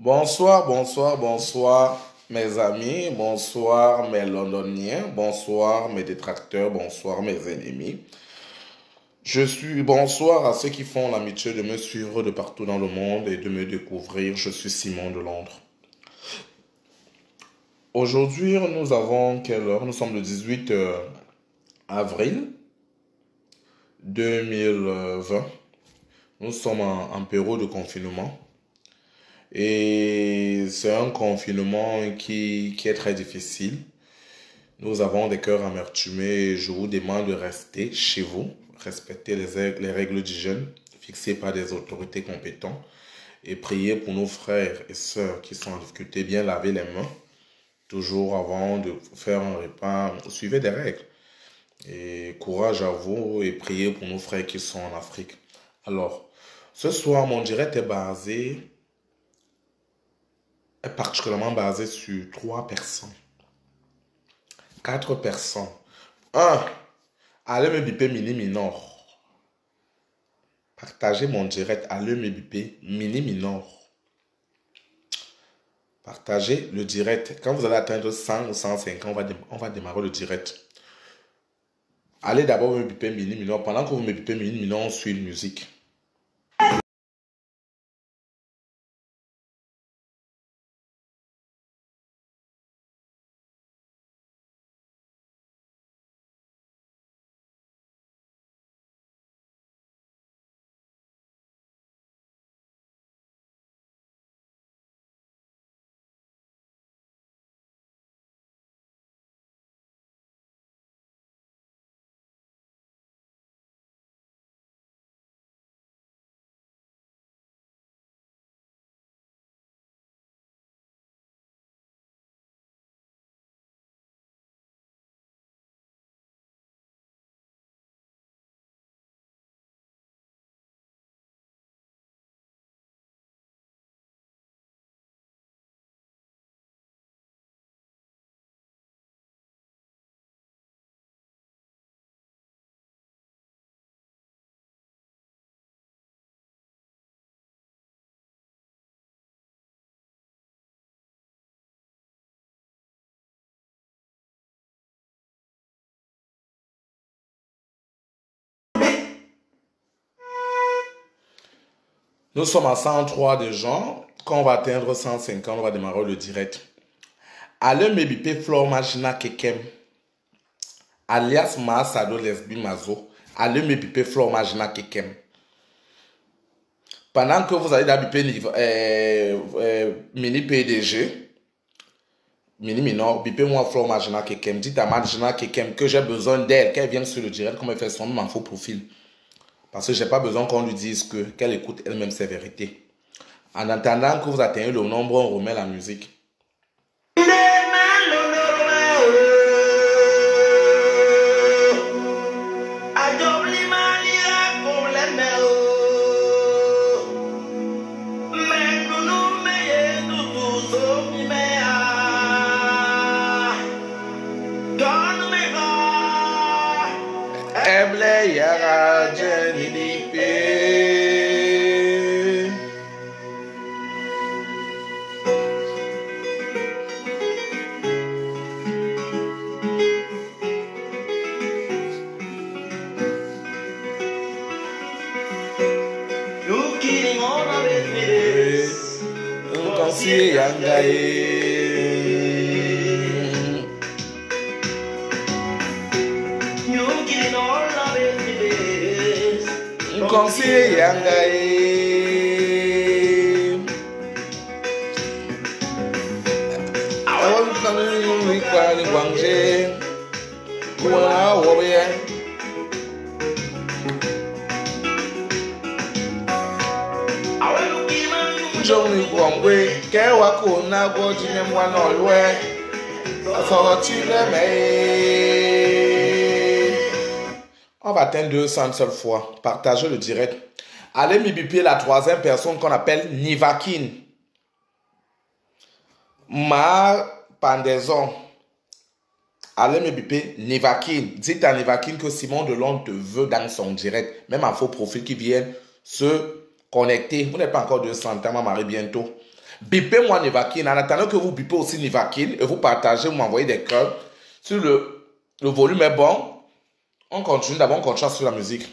Bonsoir, bonsoir, bonsoir, mes amis, bonsoir, mes londoniens, bonsoir, mes détracteurs, bonsoir, mes ennemis. Bonsoir à ceux qui font l'amitié de me suivre de partout dans le monde et de me découvrir. Je suis Simon de Londres. Aujourd'hui, nous avons quelle heure? Nous sommes le 18 avril 2020. Nous sommes en période de confinement. Et c'est un confinement qui est très difficile. Nous avons des cœurs amertumés et je vous demande de rester chez vous, respecter les règles d'hygiène fixées par des autorités compétentes et prier pour nos frères et sœurs qui sont en difficulté, bien laver les mains, toujours avant de faire un repas. Suivez des règles. Et courage à vous et priez pour nos frères qui sont en Afrique. Alors, ce soir, mon direct est particulièrement basé sur 3 personnes. 4 personnes. 1. Allez me biper mini minor. Partagez mon direct. Allez me biper mini minor. Partagez le direct. Quand vous allez atteindre 100 ou 150, on va démarrer le direct. Allez d'abord me biper mini minor. Pendant que vous me bipez mini minor, on suit une musique. Nous sommes à 103 de gens. Quand on va atteindre 150, on va démarrer le direct. Allez me biper Flor Magina Kekem, alias Maasado Lesbi Mazo. Allez me biper Flor Magina Kekem. Pendant que vous allez biper mini PDG, mini minor, bipez moi Flor Magina Kekem. Dites à Magina Kekem que j'ai besoin d'elle, qu'elle vienne sur le direct, comme elle fait son nom en faux profil. Parce que j'ai pas besoin qu'on lui dise qu'elle écoute elle-même ses vérités. En attendant que vous atteignez le nombre, on remet la musique. On va atteindre 200 une seule fois. Partagez le direct. Allez me biper la troisième personne qu'on appelle Nivakin. Ma pendaison. Allez me biper Nivakin. Dites à Nivakin que Simon Delon te veut dans son direct. Même en faux profil qui viennent se connecter. Vous n'êtes pas encore 200, ma Marie bientôt. Bipez-moi Nevakin. En attendant que vous bipez aussi Nevakin et vous partagez, vous m'envoyez des cœurs. Sur le volume est bon. On continue d'abord, on continue sur la musique.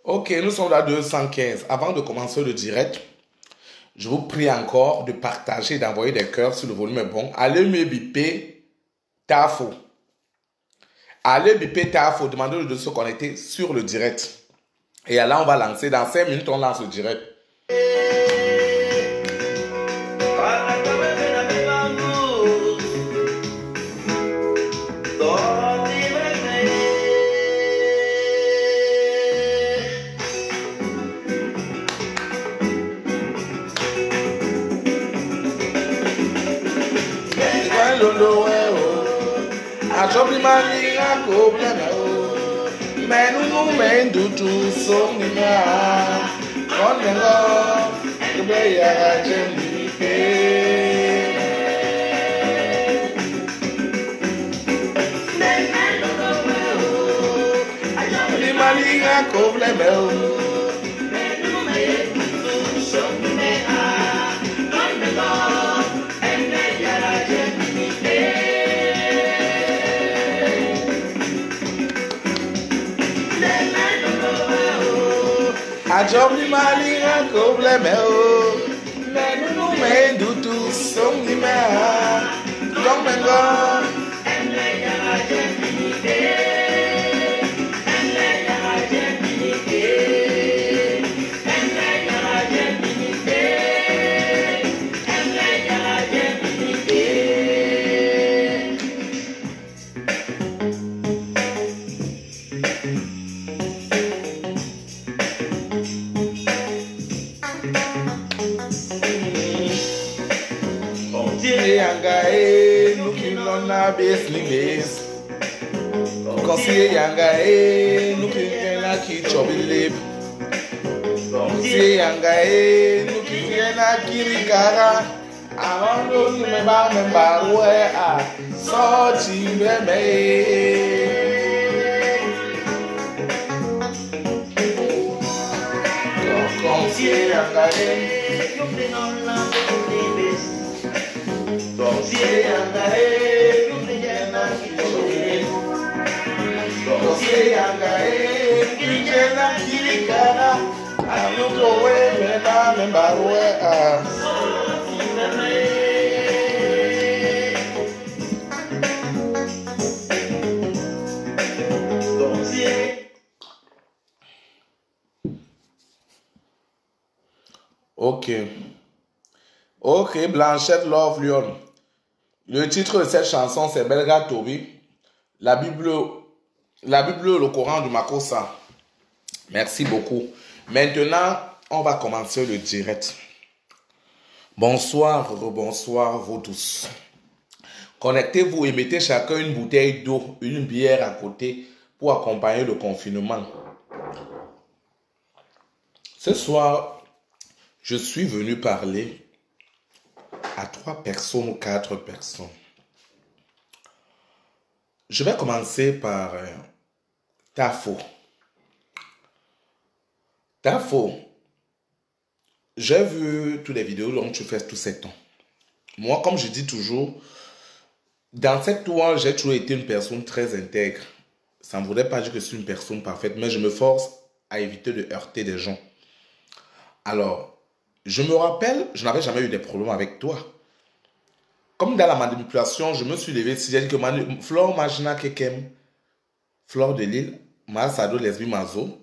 Ok, nous sommes à 215. Avant de commencer le direct, je vous prie encore de partager, d'envoyer des cœurs si le volume est bon. Allez me biper Tafo. Allez biper Tafo. Demandez-le de se connecter sur le direct. Et là, on va lancer. Dans 5 minutes, on lance le direct. Ajobli malinga probleme o menunu mendutu somni ma domengo business. Consider yanga looking like each of lip. Consider yanga looking like Kirikara. I don't know remember where I saw Chimbe. Consider yanga looking on la business. Consider yanga Ok, Blanchette Love Lyon. Le titre de cette chanson, c'est Belga Toby. La Bible La Bible, le Coran du Makossa. Merci beaucoup. Maintenant, on va commencer le direct. Bonsoir, rebonsoir, vous tous. Connectez-vous et mettez chacun une bouteille d'eau, une bière à côté pour accompagner le confinement. Ce soir, je suis venu parler à 3 personnes ou 4 personnes. Je vais commencer par Tafo. Tafo, j'ai vu toutes les vidéos dont tu fais tous ces temps. Moi, comme je dis toujours, dans cette toile, j'ai toujours été une personne très intègre. Ça ne voudrait pas dire que je suis une personne parfaite, mais je me force à éviter de heurter des gens. Alors, je me rappelle, je n'avais jamais eu de problème avec toi. Comme dans la manipulation, je me suis levé, si j'ai dit que Flore Magina Kekem, Flore de Lille, Masado Lesbi Mazo,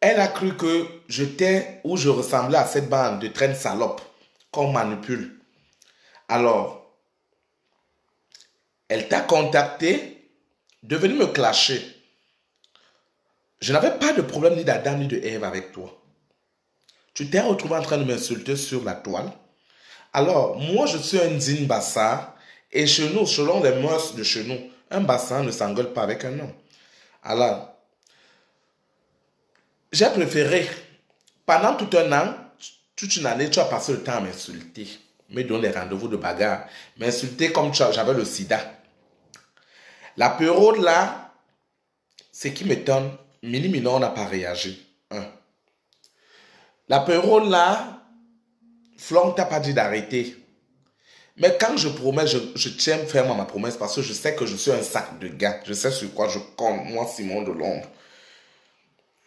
elle a cru que j'étais ou je ressemblais à cette bande de traîne salope qu'on manipule. Alors, elle t'a contacté de venir me clasher. Je n'avais pas de problème ni d'Adam ni de Ève avec toi. Tu t'es retrouvé en train de m'insulter sur la toile. Alors, moi, je suis un digne bassard. Et chez nous, selon les mœurs de chez nous, un bassard ne s'engueule pas avec un homme. Alors, j'ai préféré, pendant tout un an, toute une année, tu as passé le temps à m'insulter. Me donner des rendez-vous de bagarre. M'insulter comme j'avais le sida. La période là, ce qui m'étonne, Mini Minon n'a pas réagi. La période là, Flore t'a pas dit d'arrêter. Mais quand je promets, je tiens ferme à ma promesse parce que je sais que je suis un sac de gars. Je sais sur quoi je compte, moi, Simon de Londres.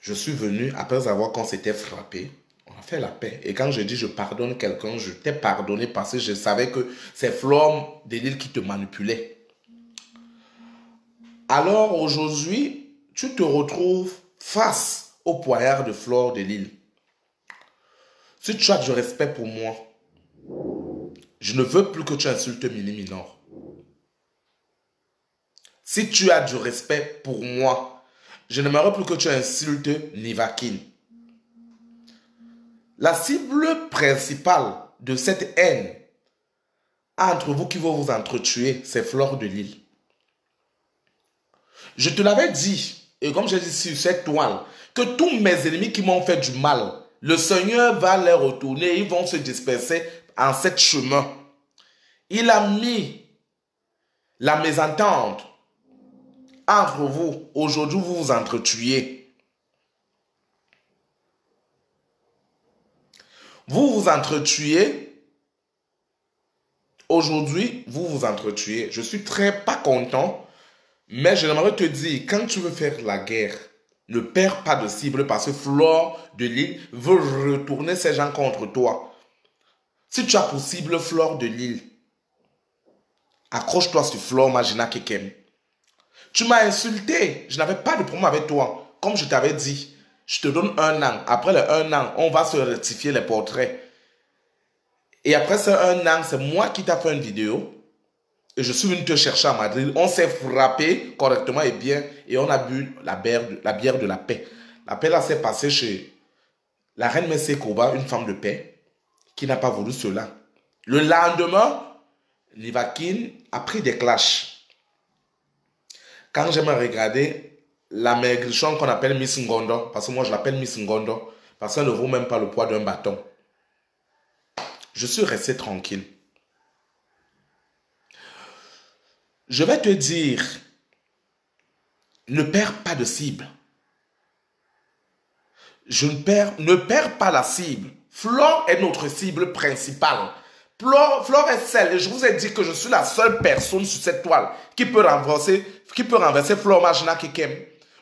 Je suis venu, après avoir qu'on s'était frappé, on a fait la paix. Et quand je dis je pardonne quelqu'un, je t'ai pardonné parce que je savais que c'est Flore de Lille qui te manipulait. Alors aujourd'hui, tu te retrouves face au poignard de Flore de Lille. Si tu as du respect pour moi, je ne veux plus que tu insultes Mini Minor. Si tu as du respect pour moi, je n'aimerais plus que tu insultes Nivakin. La cible principale de cette haine entre vous qui vont vous entretuer, c'est Flore de Lille. Je te l'avais dit, et comme j'ai dit sur cette toile, que tous mes ennemis qui m'ont fait du mal, le Seigneur va les retourner, ils vont se disperser en cet chemin. Il a mis la mésentente entre vous. Aujourd'hui, vous vous entretuez. Vous vous entretuez. Aujourd'hui, vous vous entretuez. Je suis très pas content, mais j'aimerais te dire, quand tu veux faire la guerre, ne perds pas de cible parce que Flore de Lille veut retourner ces gens contre toi. Si tu as pour cible Flore de Lille, accroche-toi sur Flore Magina Kekem. Tu m'as insulté. Je n'avais pas de problème avec toi. Comme je t'avais dit, je te donne 1 an. Après les 1 an, on va se rectifier les portraits. Et après ces 1 an, c'est moi qui t'ai fait une vidéo. Et je suis venu te chercher à Madrid. On s'est frappé correctement et bien. Et on a bu la bière de la paix. La paix là s'est passée chez la reine Messé Koba, une femme de paix, qui n'a pas voulu cela. Le lendemain, Nivakin a pris des clashs. Quand j'aime regarder la maigrichonne qu'on appelle Miss Ngondo, parce que moi je l'appelle Miss Ngondo, parce qu'elle ne vaut même pas le poids d'un bâton. Je suis resté tranquille. Je vais te dire, ne perds pas de cible. Ne perds pas la cible. Flore est notre cible principale. Flore est celle, et je vous ai dit que je suis la seule personne sur cette toile qui peut renverser Flore Magina Kekem.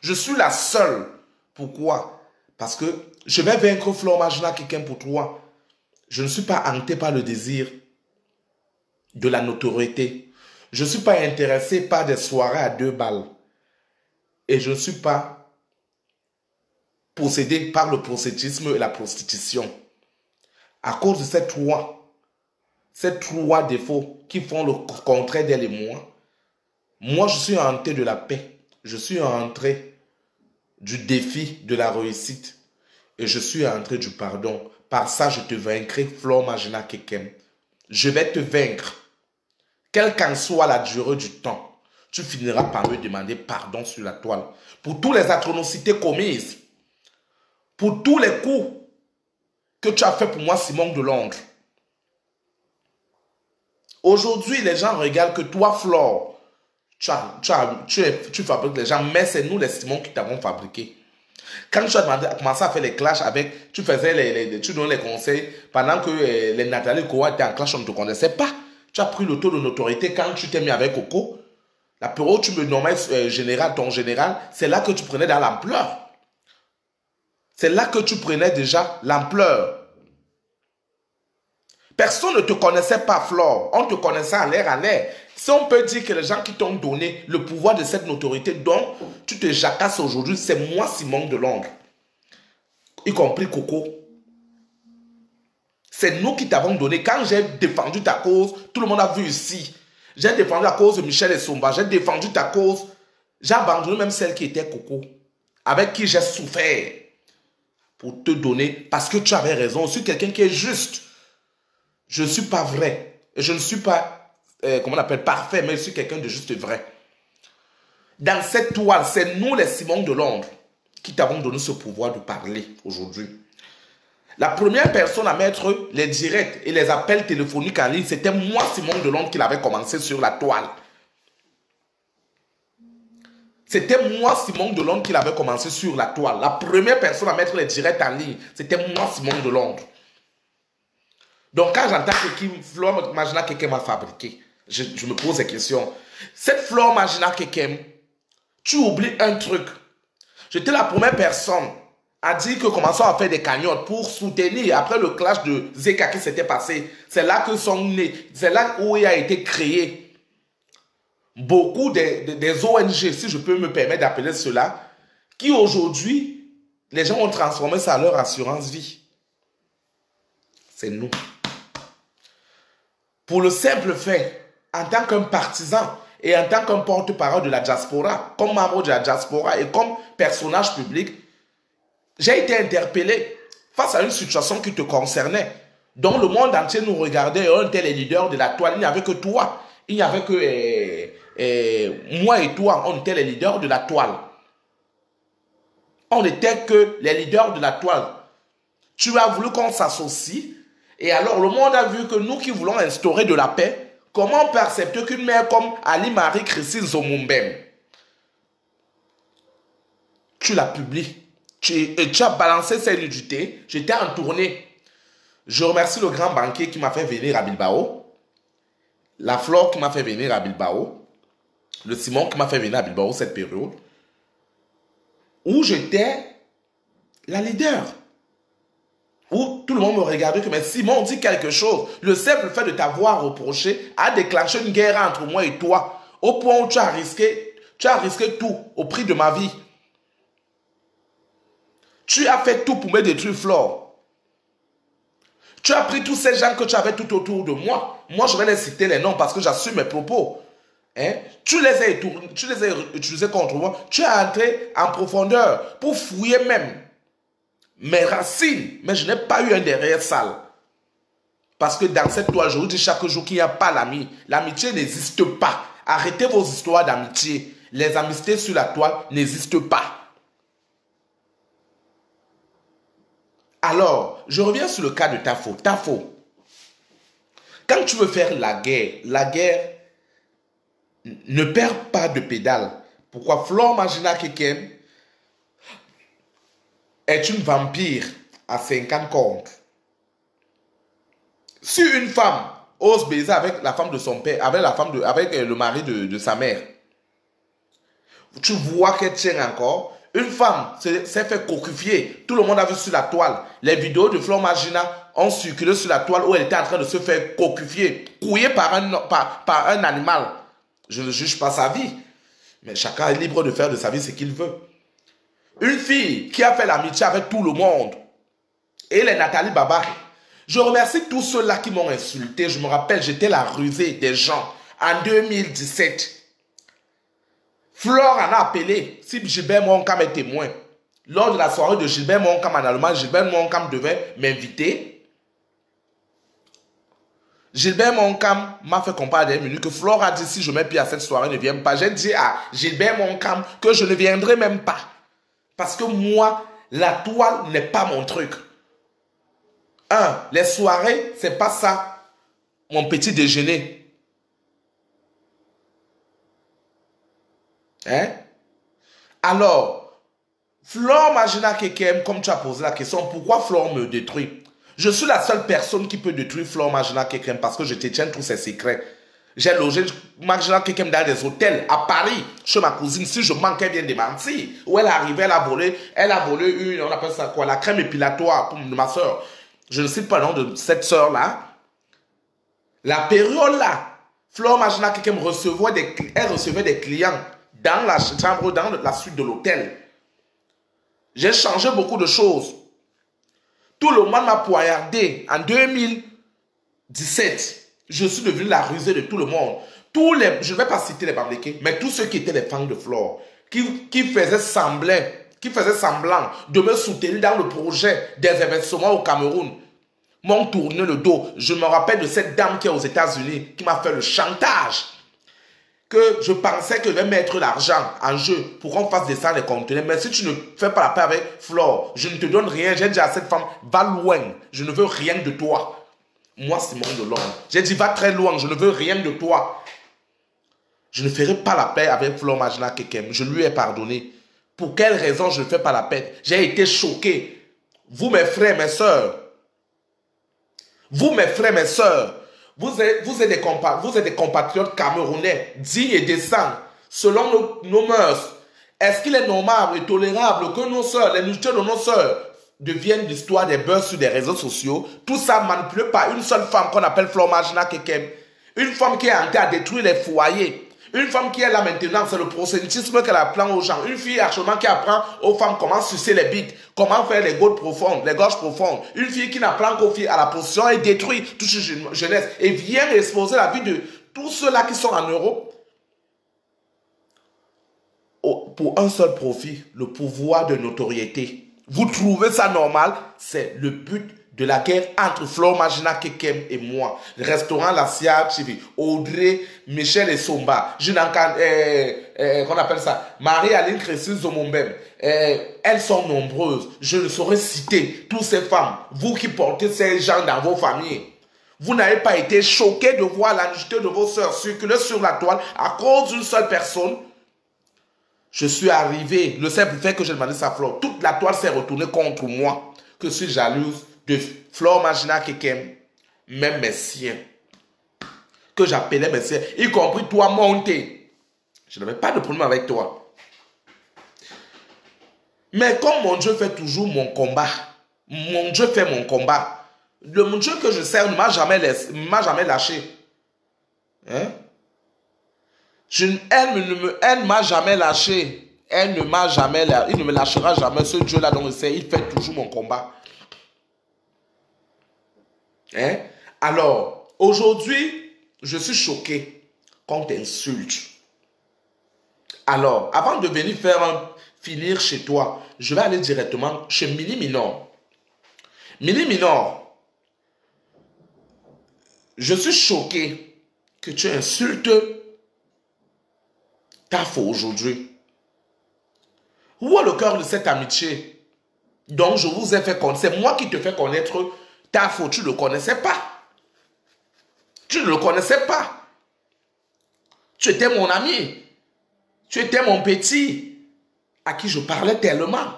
Je suis la seule. Pourquoi? Parce que je vais vaincre Flore Magina Kekem pour toi. Je ne suis pas hanté par le désir de la notoriété. Je ne suis pas intéressé par des soirées à 2 balles. Et je ne suis pas possédé par le prosélytisme et la prostitution. À cause de ces 3 défauts qui font le contraire d'elle et moi, je suis hanté de la paix. je suis entré du défi de la réussite et je suis entré du pardon. Par ça, je te vaincrai, Flore Magina Kekem. Je vais te vaincre. Quelle qu'en soit la durée du temps, tu finiras par me demander pardon sur la toile. Pour toutes les atrocités commises, pour tous les coups que tu as fait pour moi, Simon de Londres. Aujourd'hui, les gens regardent que toi, Flore, tu fabriques les gens, mais c'est nous les Simon qui t'avons fabriqué. Quand tu as commencé à faire les clashs avec, tu donnais les conseils, pendant que les Nathalie Kowa étaient en clash, on ne te connaissait pas. Tu as pris le taux de notoriété quand tu t'es mis avec Coco. La période où tu me nommais général, ton général, c'est là que tu prenais dans l'ampleur. C'est là que tu prenais déjà l'ampleur. Personne ne te connaissait pas, Flore. On te connaissait à l'air. Si on peut dire que les gens qui t'ont donné le pouvoir de cette notoriété dont tu te jacasses aujourd'hui, c'est moi, Simon de Londres. Y compris Coco. C'est nous qui t'avons donné. Quand j'ai défendu ta cause, tout le monde a vu ici. J'ai défendu la cause de Michel Essomba. J'ai défendu ta cause. J'ai abandonné même celle qui était Coco. Avec qui j'ai souffert. Pour te donner. Parce que tu avais raison. Je suis quelqu'un qui est juste. Je ne suis pas vrai. Et je ne suis pas, comment on appelle, parfait. Mais je suis quelqu'un de juste vrai. Dans cette toile, c'est nous les Simon de Londres qui t'avons donné ce pouvoir de parler aujourd'hui. La première personne à mettre les directs et les appels téléphoniques en ligne, c'était moi, Simon de Londres, qui l'avait commencé sur la toile. C'était moi, Simon de Londres, qui l'avait commencé sur la toile. La première personne à mettre les directs en ligne, c'était moi, Simon de Londres. Donc, quand j'entends que Flore Magina Kekem a fabriqué, je me pose des questions. Cette Flore Magina Kekem, tu oublies un truc. J'étais la première personne à dire que commençons à faire des cagnottes pour soutenir, après le clash de Zeka qui s'était passé, c'est là que sont nés, c'est là où il a été créé beaucoup des ONG, si je peux me permettre d'appeler cela, qui aujourd'hui, les gens ont transformé ça à leur assurance vie. C'est nous. Pour le simple fait, en tant qu'un partisan et en tant qu'un porte-parole de la diaspora, comme membre de la diaspora et comme personnage public, j'ai été interpellé face à une situation qui te concernait, dont le monde entier nous regardait, on était les leaders de la toile, il n'y avait que toi, il n'y avait que moi et toi, on était les leaders de la toile. On n'était que les leaders de la toile. Tu as voulu qu'on s'associe, et alors le monde a vu que nous qui voulons instaurer de la paix, comment on peut accepter qu'une mère comme Ali-Marie Christine Zomumbem, tu la publies, tu as balancé ses nudités, j'étais en tournée. Je remercie le grand banquier qui m'a fait venir à Bilbao, la Flore qui m'a fait venir à Bilbao, le Simon qui m'a fait venir à Bilbao cette période, où j'étais la leader. Où tout le monde me regardait comme Simon dit quelque chose. Le simple fait de t'avoir reproché a déclenché une guerre entre moi et toi, au point où tu as risqué tout au prix de ma vie. Tu as fait tout pour me détruire, Flore. Tu as pris tous ces gens que tu avais tout autour de moi. Moi, je vais les citer les noms parce que j'assume mes propos. Hein? Tu les as utilisés contre moi. Tu es entré en profondeur pour fouiller même mes racines. Mais je n'ai pas eu un derrière sale. Parce que dans cette toile, je vous dis chaque jour qu'il n'y a pas l'ami. L'amitié n'existe pas. Arrêtez vos histoires d'amitié. Les amitiés sur la toile n'existent pas. Alors, je reviens sur le cas de Tafo. Tafo, quand tu veux faire la guerre ne perd pas de pédale. Pourquoi Flore Magina Kekem est une vampire à 50 cornes. Si une femme ose baiser avec la femme de son père, avec le mari de sa mère, tu vois qu'elle tient encore. Une femme s'est fait coquifier. Tout le monde a vu sur la toile. Les vidéos de Flore Magina ont circulé sur la toile où elle était en train de se faire coquifier, couillée par un animal. Je ne juge pas sa vie. Mais chacun est libre de faire de sa vie ce qu'il veut. Une fille qui a fait l'amitié avec tout le monde. Et les Nathalie Baba. Je remercie tous ceux-là qui m'ont insulté. Je me rappelle, j'étais la rusée des gens en 2017. Flore en a appelé, si Gilbert Moncam est témoin. Lors de la soirée de Gilbert Moncam en Allemagne, Gilbert Moncam devait m'inviter. Gilbert Moncam m'a fait comprendre à des minutes que Flore a dit si je mets pied à cette soirée, ne viens pas. J'ai dit à Gilbert Moncam que je ne viendrai même pas. Parce que moi, la toile n'est pas mon truc. Les soirées, c'est pas ça, mon petit déjeuner. Hein? Alors, Flore Majina Kekem, comme tu as posé la question, pourquoi Flore me détruit? Je suis la seule personne qui peut détruire Flore Majina Kekem parce que je détiens tous ses secrets. J'ai logé Majina Kekem dans des hôtels à Paris, chez ma cousine. Si je manquais bien de mentir, où elle arrivait, elle a volé une, on appelle ça quoi, la crème épilatoire pour ma soeur. Je ne sais pas le nom de cette soeur-là. La période là, Flore Majina Kekem recevait des clients dans la chambre, dans la suite de l'hôtel. J'ai changé beaucoup de choses. Tout le monde m'a poignardé. En 2017, je suis devenu la rusée de tout le monde. Je ne vais pas citer les Bamlékés, mais tous ceux qui étaient les fans de Flore, qui faisaient semblant de me soutenir dans le projet des investissements au Cameroun, m'ont tourné le dos. Je me rappelle de cette dame qui est aux États-Unis, qui m'a fait le chantage. Que je pensais que je vais mettre l'argent en jeu pour qu'on fasse descendre les conteneurs. Mais si tu ne fais pas la paix avec Flore, je ne te donne rien. J'ai dit à cette femme, va loin. Je ne veux rien de toi. Moi, Simon Delorme. J'ai dit, va très loin. Je ne veux rien de toi. Je ne ferai pas la paix avec Flore Majina Kekem. Je lui ai pardonné. Pour quelle raison je ne fais pas la paix? J'ai été choqué. Vous, mes frères, mes sœurs. Vous, mes frères, mes sœurs. Vous êtes des compatriotes camerounais, dignes et décents, selon nos mœurs. Est-ce qu'il est normal et tolérable que nos sœurs, les nutriments de nos sœurs, deviennent l'histoire des buzz sur des réseaux sociaux? Tout ça manipulé par une seule femme qu'on appelle Flore Majina Kekem. Une femme qui est en train de détruire les foyers. Une femme qui est là maintenant, c'est le prosélytisme qu'elle apprend aux gens. Une fille actuellement qui apprend aux femmes comment sucer les bites, comment faire les gorges profondes. Une fille qui n'apprend qu'aux filles à la position et détruit toute une jeunesse et vient exposer la vie de tous ceux-là qui sont en Europe pour un seul profit, le pouvoir de notoriété. Vous trouvez ça normal? C'est le but de la guerre entre Flore Majina Kekem et moi. Le restaurant La Sia TV, Audrey, Michel et Somba, qu'on appelle ça, Marie-Aline Crécy Zomombem. Elles sont nombreuses. Je ne saurais citer toutes ces femmes. Vous qui portez ces gens dans vos familles. Vous n'avez pas été choqués de voir la nudité de vos sœurs circuler sur la toile à cause d'une seule personne. Je suis arrivé, le simple fait que j'ai demandé sa Flore, toute la toile s'est retournée contre moi, que je suis jalouse de Flore Majina Kekem, même mes siens, que j'appelais mes siens, y compris toi, Monté. Je n'avais pas de problème avec toi. Mais comme mon Dieu fait toujours mon combat, mon Dieu fait mon combat, mon Dieu que je sers ne m'a jamais lâché. Hein? Elle ne m'a jamais lâché. Il ne me lâchera jamais. Ce Dieu-là dont je sais, il fait toujours mon combat. Hein? Alors, aujourd'hui, je suis choqué qu'on t'insulte. Alors, avant de venir finir chez toi, je vais aller directement chez Mini Minor. Mini Minor, je suis choqué que tu insultes Tafo aujourd'hui. Où est le cœur de cette amitié dont je vous ai fait connaître? C'est moi qui te fais connaître Tafo. Tu ne le connaissais pas. Tu ne le connaissais pas. Tu étais mon ami. Tu étais mon petit à qui je parlais tellement.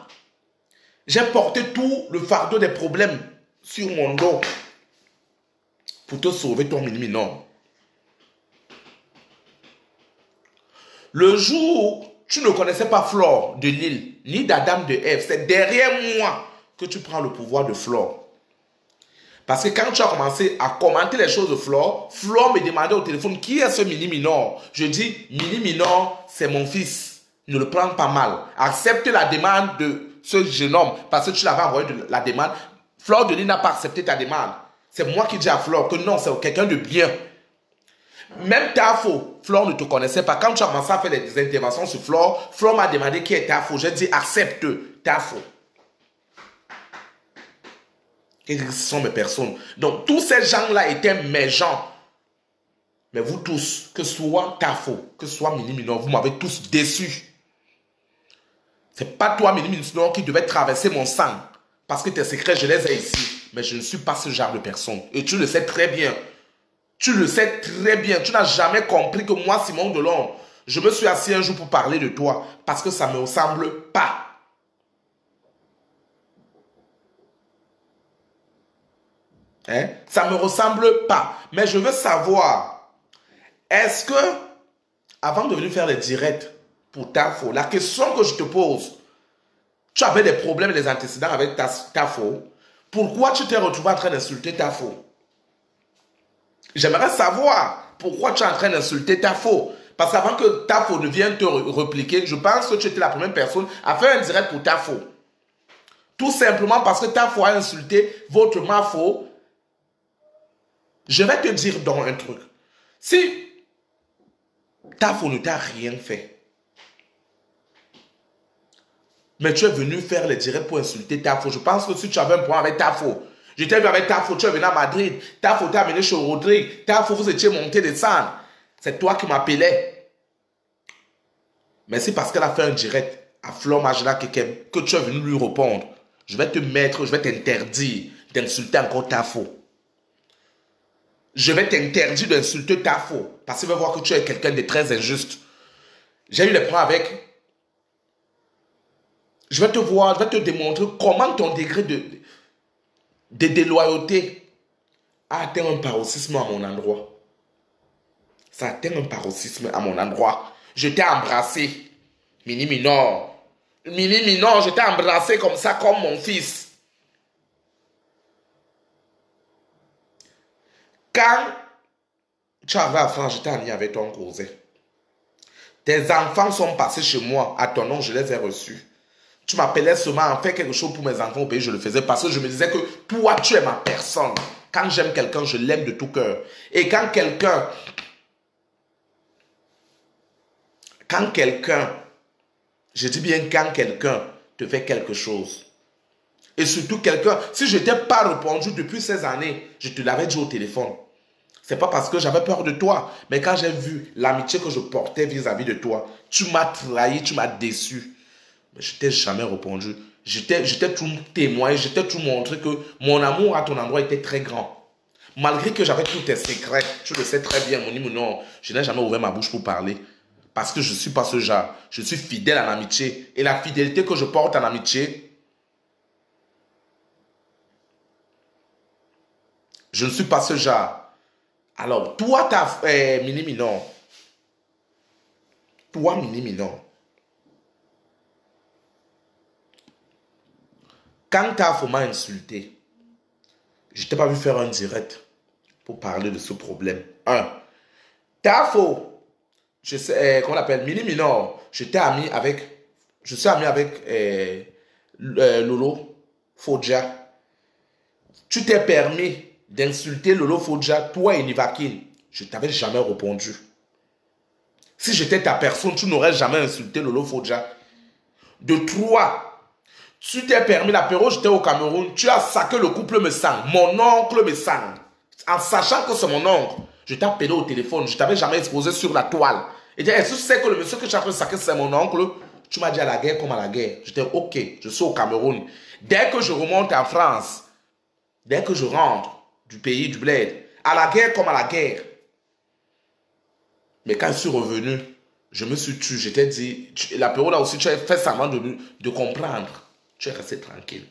J'ai porté tout le fardeau des problèmes sur mon dos pour te sauver ton Mini Minor. Le jour où tu ne connaissais pas Flore de Lille, ni d'Adam de Ève, c'est derrière moi que tu prends le pouvoir de Flore. Parce que quand tu as commencé à commenter les choses de Flore, Flore me demandait au téléphone qui est ce Mini Minor. Je dis, Mini Minor, c'est mon fils. Ne le prends pas mal. Accepte la demande de ce jeune homme parce que tu l'avais envoyé la demande. Flore de Lille n'a pas accepté ta demande. C'est moi qui dis à Flore que non, c'est quelqu'un de bien. Même Tafo, Flore ne te connaissait pas. Quand tu as commencé à faire des interventions sur Flore, Flore m'a demandé qui est Tafo. J'ai dit accepte Tafo. Et ce sont mes personnes. Donc tous ces gens-là étaient mes gens. Mais vous tous, que ce soit Tafo, que ce soit Mini Minor, vous m'avez tous déçus. C'est pas toi, Mini Minor, qui devait traverser mon sang. Parce que tes secrets, je les ai ici. Mais je ne suis pas ce genre de personne. Et tu le sais très bien. Tu le sais très bien. Tu n'as jamais compris que moi, Simon Delon, je me suis assis un jour pour parler de toi. Parce que ça ne me ressemble pas. Hein? Ça ne me ressemble pas. Mais je veux savoir, est-ce que, avant de venir faire les directs pour Tafo, la question que je te pose, tu avais des problèmes et des antécédents avec Tafo. Pourquoi tu t'es retrouvé en train d'insulter Tafo? J'aimerais savoir pourquoi tu es en train d'insulter Tafo. Parce qu'avant que Tafo ne vienne te répliquer, je pense que tu étais la première personne à faire un direct pour Tafo. Tout simplement parce que Tafo a insulté votre Mafo. Je vais te dire donc un truc. Si Tafo ne t'a rien fait, mais tu es venu faire les directs pour insulter Tafo, je pense que si tu avais un point avec Tafo, je t'ai vu avec Tafo, tu es venu à Madrid, Tafo t'a amené chez Rodrigue, Tafo vous étiez monté descendre, c'est toi qui m'appelais. Mais c'est parce qu'elle a fait un direct à Flore Majla Kekem que tu es venu lui répondre. Je vais te mettre, je vais t'interdire d'insulter encore Tafo. Je vais t'interdire d'insulter Tafo parce qu'il va voir que tu es quelqu'un de très injuste. J'ai eu les points avec. Je vais te voir, je vais te démontrer comment ton degré de déloyauté a atteint un paroxysme à mon endroit. Ça a atteint un paroxysme à mon endroit. Je t'ai embrassé. Mini Minor. Mini Minor, je t'ai embrassé comme ça, comme mon fils. Quand tu arrives à France, j'étais ami avec ton cousin. Tes enfants sont passés chez moi. À ton nom, je les ai reçus. Tu m'appelais seulement à faire quelque chose pour mes enfants au pays, je le faisais parce que je me disais que toi, tu es ma personne. Quand j'aime quelqu'un, je l'aime de tout cœur. Et quand quelqu'un, je dis bien quand quelqu'un te fait quelque chose, et surtout quelqu'un, si je t'ai pas répondu depuis ces années, je te l'avais dit au téléphone. C'est pas parce que j'avais peur de toi, mais quand j'ai vu l'amitié que je portais vis-à-vis de toi, tu m'as trahi, tu m'as déçu. Mais je t'ai jamais répondu. Je t'ai tout témoigné, je t'ai tout montré que mon amour à ton endroit était très grand. Malgré que j'avais tous tes secrets, tu le sais très bien, non, je n'ai jamais ouvert ma bouche pour parler. Parce que je ne suis pas ce genre. Je suis fidèle en amitié. Et la fidélité que je porte en amitié, je ne suis pas ce genre. Alors, toi, Mini Minor. Toi, Mini Minor. Quand Tafo m'a insulté, je t'ai pas vu faire un direct pour parler de ce problème. Tafo, je sais, qu'on appelle Mini Minor, je suis ami avec Lolo Fodja. Tu t'es permis d'insulter Lolo Fodja, toi et Nivakin. Je t'avais jamais répondu. Si j'étais ta personne, tu n'aurais jamais insulté Lolo Fodja. De toi, tu t'es permis l'apéro, j'étais au Cameroun, tu as saqué le couple me sang, mon oncle me sang. En sachant que c'est mon oncle, je t'ai appelé au téléphone, je t'avais jamais exposé sur la toile. Et dit, est-ce que tu sais que le monsieur que tu as fait saquer, c'est mon oncle? Tu m'as dit à la guerre comme à la guerre. J'étais ok, je suis au Cameroun. Dès que je remonte en France, dès que je rentre du pays, du bled, à la guerre comme à la guerre. Mais quand je suis revenu, je me suis tué, je t'ai dit, l'apéro là aussi, tu as fait semblant de comprendre. Tu es resté tranquille.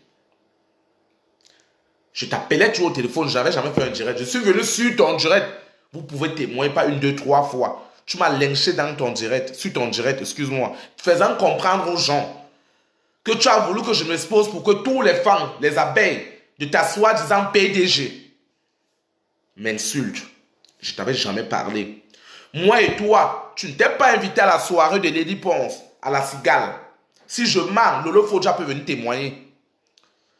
Je t'appelais toujours au téléphone, je n'avais jamais fait un direct. Je suis venu sur ton direct. Vous pouvez témoigner pas 1, 2, 3 fois. Tu m'as lynché dans ton direct, sur ton direct, excuse-moi, faisant comprendre aux gens que tu as voulu que je m'expose pour que tous les fans, les abeilles de ta soi-disant PDG m'insultent. Je t'avais jamais parlé. Moi et toi, tu ne t'es pas invité à la soirée de Lady Ponce, à la Cigale. Si je mens, Lolo Fodja peut venir témoigner.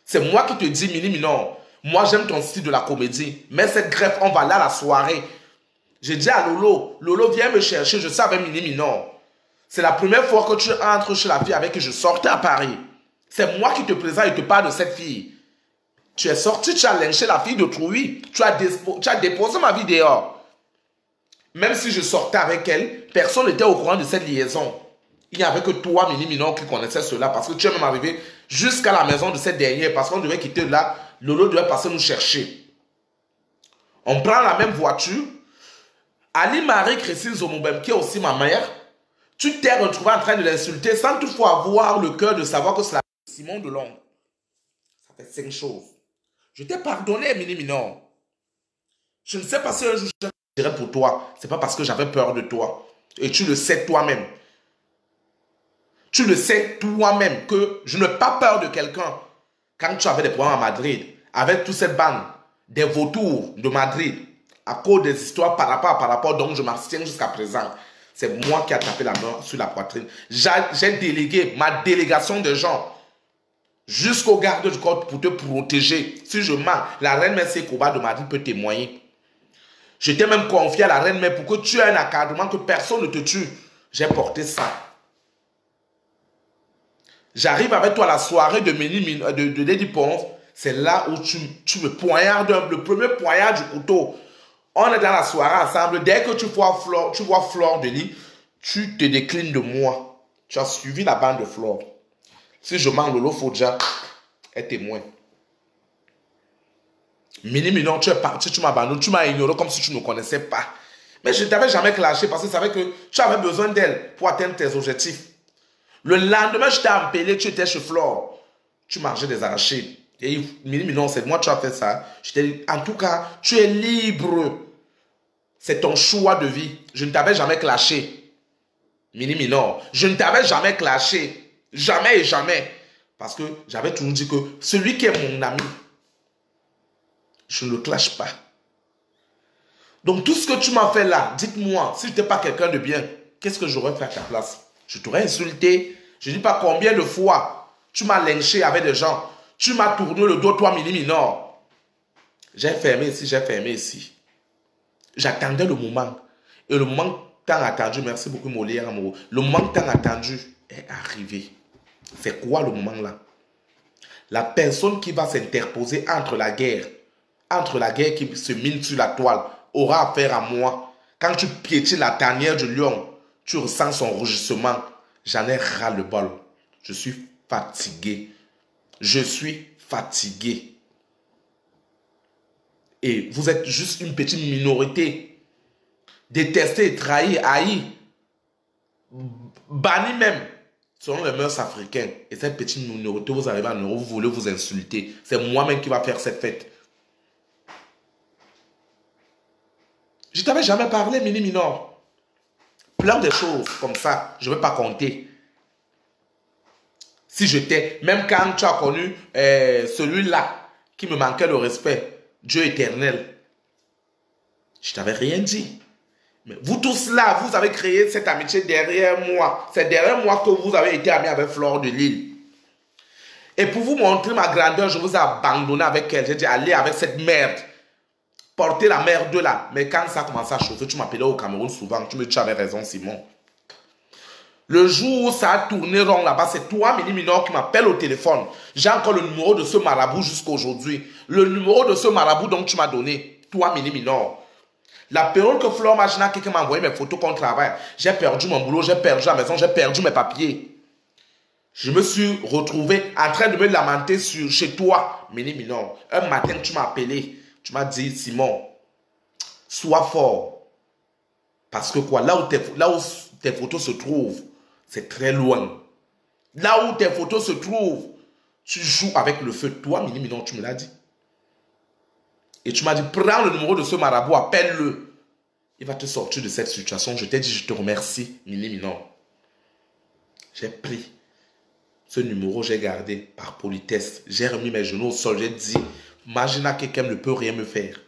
C'est moi qui te dis, Mini Minor, moi j'aime ton style de la comédie. Mais cette greffe, on va aller à la soirée. J'ai dit à Lolo, Lolo viens me chercher, je suis avec Mini Minor. C'est la première fois que tu entres chez la fille avec qui je sortais à Paris. C'est moi qui te présente et te parle de cette fille. Tu es sorti, tu as lynché la fille de Trouy. Tu as déposé ma vie dehors. Même si je sortais avec elle, personne n'était au courant de cette liaison. Il n'y avait que toi, Mini Minor, qui connaissais cela. Parce que tu es même arrivé jusqu'à la maison de cette dernière. Parce qu'on devait quitter là. Lolo devait passer nous chercher. On prend la même voiture. Ali Marie-Christine Zomobem, qui est aussi ma mère, tu t'es retrouvé en train de l'insulter sans toutefois avoir le cœur de savoir que c'est la Simon Delon. Ça fait 5 choses. Je t'ai pardonné, Mini Minor. Je ne sais pas si un jour je dirais pour toi. C'est pas parce que j'avais peur de toi. Et tu le sais toi-même. Tu le sais toi-même que je n'ai pas peur de quelqu'un. Quand tu avais des problèmes à Madrid, avec toute cette bande, des vautours de Madrid, à cause des histoires par rapport, donc je m'abstiens jusqu'à présent. C'est moi qui ai tapé la main sur la poitrine. J'ai délégué ma délégation de gens jusqu'au garde du corps pour te protéger. Si je mens, la reine Mère Sekoba de Madrid peut témoigner. Je t'ai même confié à la reine Mère pour que tu aies un encadrement, que personne ne te tue. J'ai porté ça. J'arrive avec toi à la soirée de Lady Ponce. C'est là où tu me poignardes, le premier poignard du couteau. On est dans la soirée ensemble. Dès que tu vois Flore de Lille, tu te déclines de moi. Tu as suivi la bande de Flore. Si je mens, Lolo Fodja est témoin. Mini Minor, tu es parti, tu m'as abandonné, tu m'as ignoré comme si tu ne me connaissais pas. Mais je ne t'avais jamais clashé parce que je savais que tu avais besoin d'elle pour atteindre tes objectifs. Le lendemain, je t'ai appelé, tu étais chez Flore. Tu mangeais des arachides. Et Mini Minor, c'est moi, tu as fait ça. Je t'ai dit, en tout cas, tu es libre. C'est ton choix de vie. Je ne t'avais jamais clashé. Mini Minor, je ne t'avais jamais clashé. Jamais et jamais. Parce que j'avais toujours dit que celui qui est mon ami, je ne le clash pas. Donc tout ce que tu m'as fait là, dites-moi, si je n'étais pas quelqu'un de bien, qu'est-ce que j'aurais fait à ta place? Je t'aurais insulté. Je ne dis pas combien de fois tu m'as lynché avec des gens. Tu m'as tourné le dos, toi, Mini Minor. J'ai fermé ici, j'ai fermé ici. J'attendais le moment. Et le moment tant attendu, merci beaucoup Molière Amoureux, le moment tant attendu est arrivé. C'est quoi le moment là? La personne qui va s'interposer entre la guerre qui se mine sur la toile, aura affaire à moi. Quand tu piétines la tanière du lion, tu ressens son rugissement. J'en ai ras le bol. Je suis fatigué. Je suis fatigué. Et vous êtes juste une petite minorité. Détestée, trahie, haïe, bannie même, selon les mœurs africaines. Et cette petite minorité, vous arrivez à Euro, vous voulez vous insulter. C'est moi-même qui va faire cette fête. Je t'avais jamais parlé, Mini Minor. Plein de choses comme ça, je ne vais pas compter. Si j'étais, même quand tu as connu celui-là qui me manquait le respect, Dieu éternel, je t'avais rien dit. Mais vous tous là, vous avez créé cette amitié derrière moi. C'est derrière moi que vous avez été amis avec Flore de Lille. Et pour vous montrer ma grandeur, je vous ai abandonné avec elle. J'ai dit, allez avec cette merde. Portez la merde là. Mais quand ça a commencé à chauffer, tu m'appelais au Cameroun souvent. Tu avais raison, Simon. Le jour où ça a tourné rond là-bas, c'est toi, Mini Minor, qui m'appelle au téléphone. J'ai encore le numéro de ce marabout jusqu'à aujourd'hui. Le numéro de ce marabout dont tu m'as donné. Toi, Mini Minor. La période que Flore Magina qui m'a envoyé mes photos qu'on travaille, j'ai perdu mon boulot, j'ai perdu la maison, j'ai perdu mes papiers. Je me suis retrouvé en train de me lamenter chez toi, Mini Minor. Un matin, tu m'as appelé. Tu m'as dit, Simon, sois fort. Parce que quoi, là où tes photos se trouvent, c'est très loin. Là où tes photos se trouvent, tu joues avec le feu. Toi, Mini Minor, tu me l'as dit. Et tu m'as dit, prends le numéro de ce marabout, appelle-le. Il va te sortir de cette situation. Je t'ai dit, je te remercie, Mini Minor. J'ai pris ce numéro, j'ai gardé par politesse. J'ai remis mes genoux au sol, j'ai dit, imagine que quelqu'un ne peut rien me faire.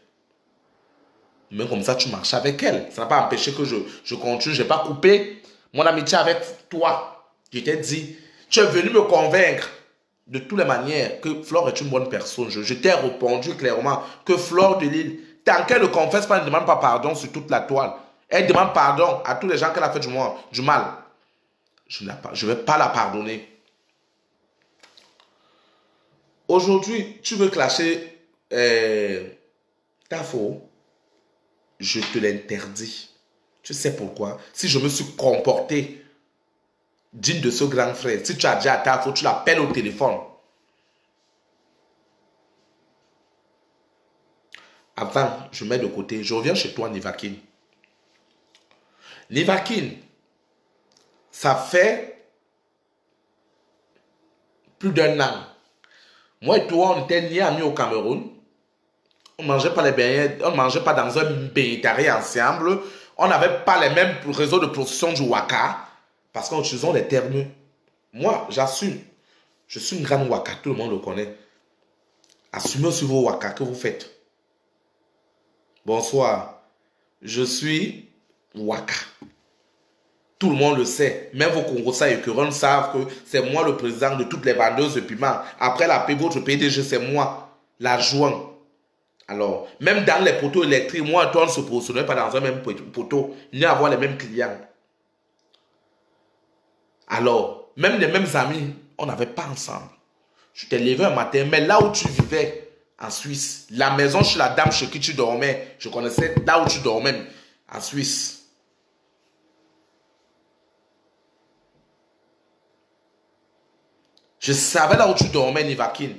Mais comme ça, tu marches avec elle. Ça n'a pas empêché que je continue. Je n'ai pas coupé mon amitié avec toi. Je t'ai dit, tu es venu me convaincre de toutes les manières que Flore est une bonne personne. Je t'ai répondu clairement que Flore de Lille tant qu'elle ne confesse pas, elle ne demande pas pardon sur toute la toile. Elle demande pardon à tous les gens qu'elle a fait du mal. Je ne vais pas la pardonner. Aujourd'hui, tu veux clasher Tafo, je te l'interdis. Tu sais pourquoi? Si je me suis comporté digne de ce grand frère, si tu as dit à Tafo, tu l'appelles au téléphone. Avant, je mets de côté, je reviens chez toi, Nivakin. Nivakin, ça fait plus d'1 an. Moi et toi, on était ni amis au Cameroun. On ne mangeait pas les beignets, on ne mangeait pas dans un bénétarié ensemble. On n'avait pas les mêmes réseaux de production du Waka. Parce qu'on utilisait les termes. Moi, j'assume. Je suis une grande Waka, tout le monde le connaît. Assumez sur vos Waka que vous faites. Bonsoir. Je suis Waka. Tout le monde le sait. Même vos Congolais et Curons savent que c'est moi le président de toutes les vendeuses de piment. Après la paix, votre PDG, c'est moi, l'adjoint. Alors, même dans les poteaux électriques, moi et toi, on ne se positionnait pas dans un même poteau, ni avoir les mêmes clients. Alors, même les mêmes amis, on n'avait pas ensemble. Je t'ai levé un matin, mais là où tu vivais, en Suisse, la maison chez la dame chez qui tu dormais, je connaissais là où tu dormais, en Suisse. Je savais là où tu dormais, Nivakin.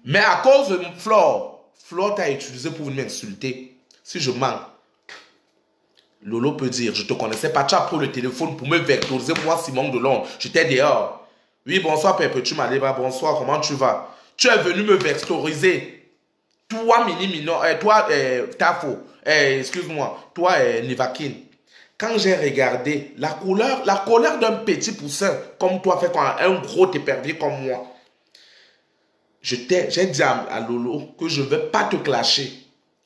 Mais à cause de Flore t'a utilisé pour venir m'insulter. Si je mens, Lolo peut dire, je ne te connaissais pas, tu as pris le téléphone pour me vectoriser, moi, Simon Delon. J'étais dehors. Oui, bonsoir, Pépé, tu m'as dit, bonsoir, comment tu vas? Tu es venu me vectoriser. Toi, toi, Tafo, excuse-moi, toi, Nivakin. Quand j'ai regardé la colère d'un petit poussin comme toi fait quand un gros épervier comme moi, j'ai dit à Lolo que je ne vais pas te clasher.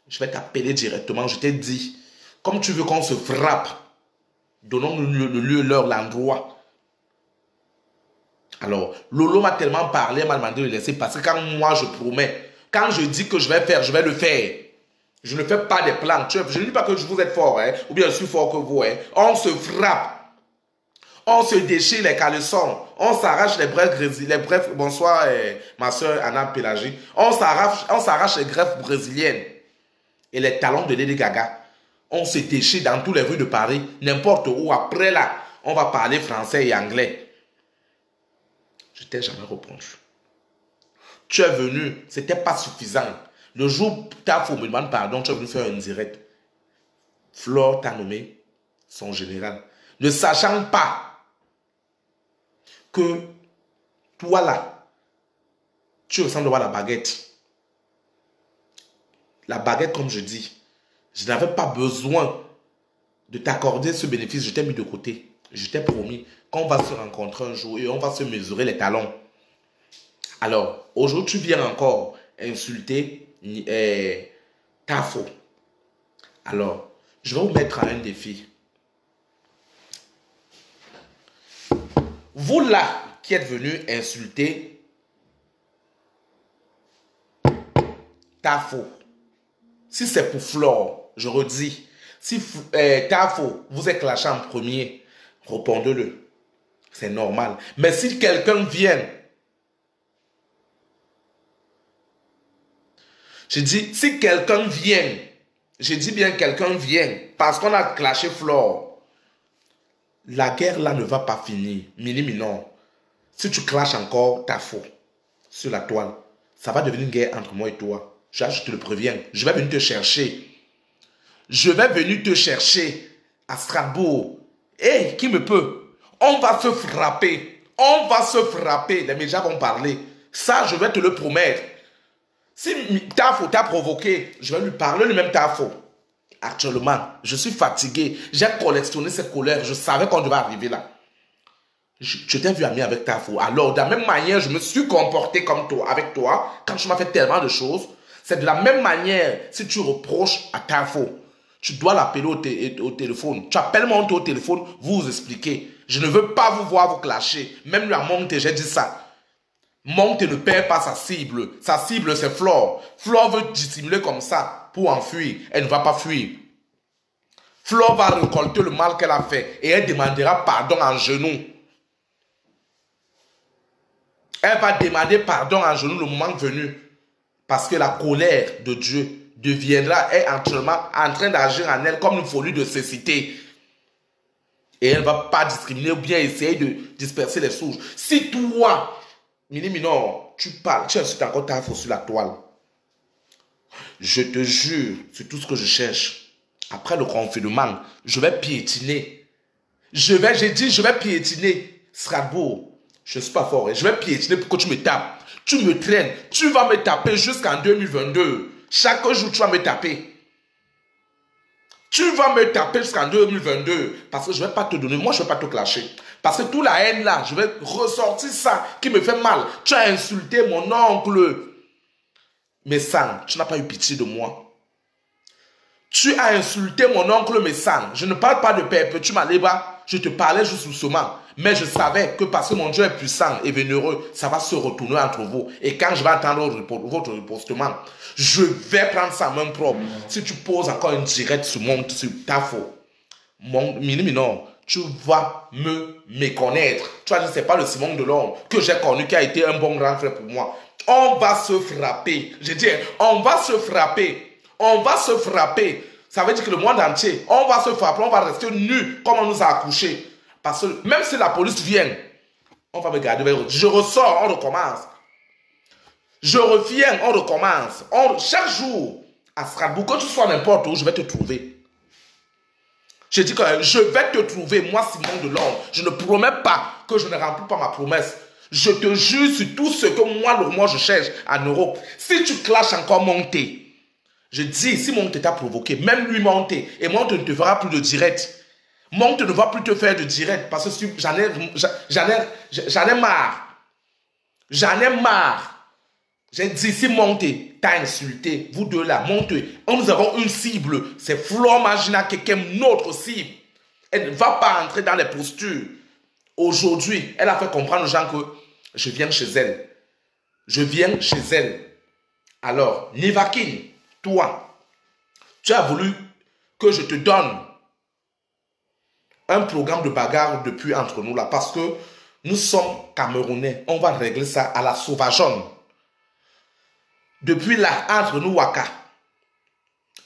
Je vais t'appeler directement. Je t'ai dit, comme tu veux qu'on se frappe, donnons le lieu, l'heure, l'endroit. Alors, Lolo m'a tellement parlé, m'a demandé de le laisser parce que quand moi je promets, quand je dis que je vais faire, je vais le faire. Je ne fais pas des plans. Je ne dis pas que vous êtes fort, hein, ou bien je suis fort que vous. Hein. On se frappe. On se déchire les caleçons. On s'arrache les brefs. Bonsoir, ma soeur Anna Pélagie. On s'arrache les greffes brésiliennes. Et les talons de Lady Gaga. On se déchire dans toutes les rues de Paris. N'importe où. Après là, on va parler français et anglais. Je t'ai jamais répondu. Tu es venu. C'était pas suffisant. Le jour où Tafo me demande pardon, tu es venu faire un direct. Flore t'a nommé son général. Ne sachant pas que toi là, tu ressembles à la baguette. La baguette, comme je dis, je n'avais pas besoin de t'accorder ce bénéfice. Je t'ai mis de côté. Je t'ai promis qu'on va se rencontrer un jour et on va se mesurer les talons. Alors, aujourd'hui, tu viens encore insulter Tafo. Alors, je vais vous mettre à un défi. Vous là, qui êtes venu insulter Tafo, si c'est pour Flore, je redis, si Tafo vous êtes clashé en premier, répondez-le. C'est normal. Mais si quelqu'un vient, je dis, si quelqu'un vient, je dis bien quelqu'un vient, parce qu'on a clashé Flore, la guerre là ne va pas finir. Non. Si tu clashes encore Tafo sur la toile, ça va devenir une guerre entre moi et toi. Je te le préviens. Je vais venir te chercher. Je vais venir te chercher à Strasbourg. Et qui me peut? On va se frapper. On va se frapper. Les médias vont parler. Ça, je vais te le promettre. Si Tafo t'a provoqué, je vais lui parler lui-même Tafo. Actuellement, je suis fatigué. J'ai collectionné ces colères. Je savais qu'on devait arriver là. Je t'ai vu ami avec Tafo. Alors, de la même manière, je me suis comporté comme toi, avec toi, quand tu m'as fait tellement de choses. C'est de la même manière, si tu reproches à Tafo, tu dois l'appeler au téléphone. Tu appelles Monte au téléphone, vous expliquez. Je ne veux pas vous voir vous clasher. Même la Monte, j'ai dit ça. Monte ne perd pas sa cible. Sa cible, c'est Flore. Flore veut dissimuler comme ça. pour enfuir. Elle ne va pas fuir. Flore va récolter le mal qu'elle a fait et elle demandera pardon en genoux. Elle va demander pardon en genoux le moment venu. Parce que la colère de Dieu deviendra, est actuellement en train d'agir en elle comme une folie de cécité. Et elle ne va pas discriminer ou bien essayer de disperser les souches. Si toi, Minor, tu parles, tu insultes encore ta faute sur la toile. Je te jure, c'est tout ce que je cherche. Après le confinement, je vais piétiner. J'ai dit, je vais piétiner Strasbourg. Je ne suis pas fort. Je vais piétiner pour que tu me tapes. Tu me traînes. Tu vas me taper jusqu'en 2022. Chaque jour, tu vas me taper. Tu vas me taper jusqu'en 2022. Parce que je ne vais pas te donner. Moi, je ne vais pas te clasher. Parce que toute la haine là, je vais ressortir ça qui me fait mal. Tu as insulté mon oncle. Mais sang, tu n'as pas eu pitié de moi. Tu as insulté mon oncle Messang. Je ne parle pas de perpétuum Maleba. Je te parlais juste doucement. Mais je savais que parce que mon Dieu est puissant et vénéreux, ça va se retourner entre vous. Et quand je vais entendre votre ripostement, je vais prendre ça en main propre. Si tu poses encore une directe sur ta faute, Minor, tu vas me méconnaître. Tu vas dire, c'est pas le Simon de l'homme que j'ai connu qui a été un bon grand frère pour moi. On va se frapper. Je dis, on va se frapper. On va se frapper. Ça veut dire que le monde entier, on va se frapper, on va rester nus comme on nous a accouchés. Parce que même si la police vient, on va me garder vers eux. Je ressors, on recommence. Je reviens, on recommence. Chaque jour, à Strasbourg, que tu sois n'importe où, je vais te trouver. Je dis que je vais te trouver, moi Simon de l'homme. Je ne promets pas que je ne remplis pas ma promesse. Je te jure sur tout ce que moi je cherche en Europe. Si tu clashes encore Monté, je dis, si Monté t'a provoqué, même lui Monté, et Monté ne te fera plus de direct. Monté ne va plus te faire de direct parce que j'en ai marre. J'en ai marre. J'ai dit, si Monté t'a insulté, vous deux là, Monté, nous avons une cible. C'est Flore Magina qui est notre cible. Elle ne va pas entrer dans les postures. Aujourd'hui, elle a fait comprendre aux gens que je viens chez elle. Je viens chez elle. Alors, Nivakin, toi, tu as voulu que je te donne un programme de bagarre depuis entre nous là. Parce que nous sommes Camerounais. On va régler ça à la sauvageonne. Depuis là, entre nous, Waka.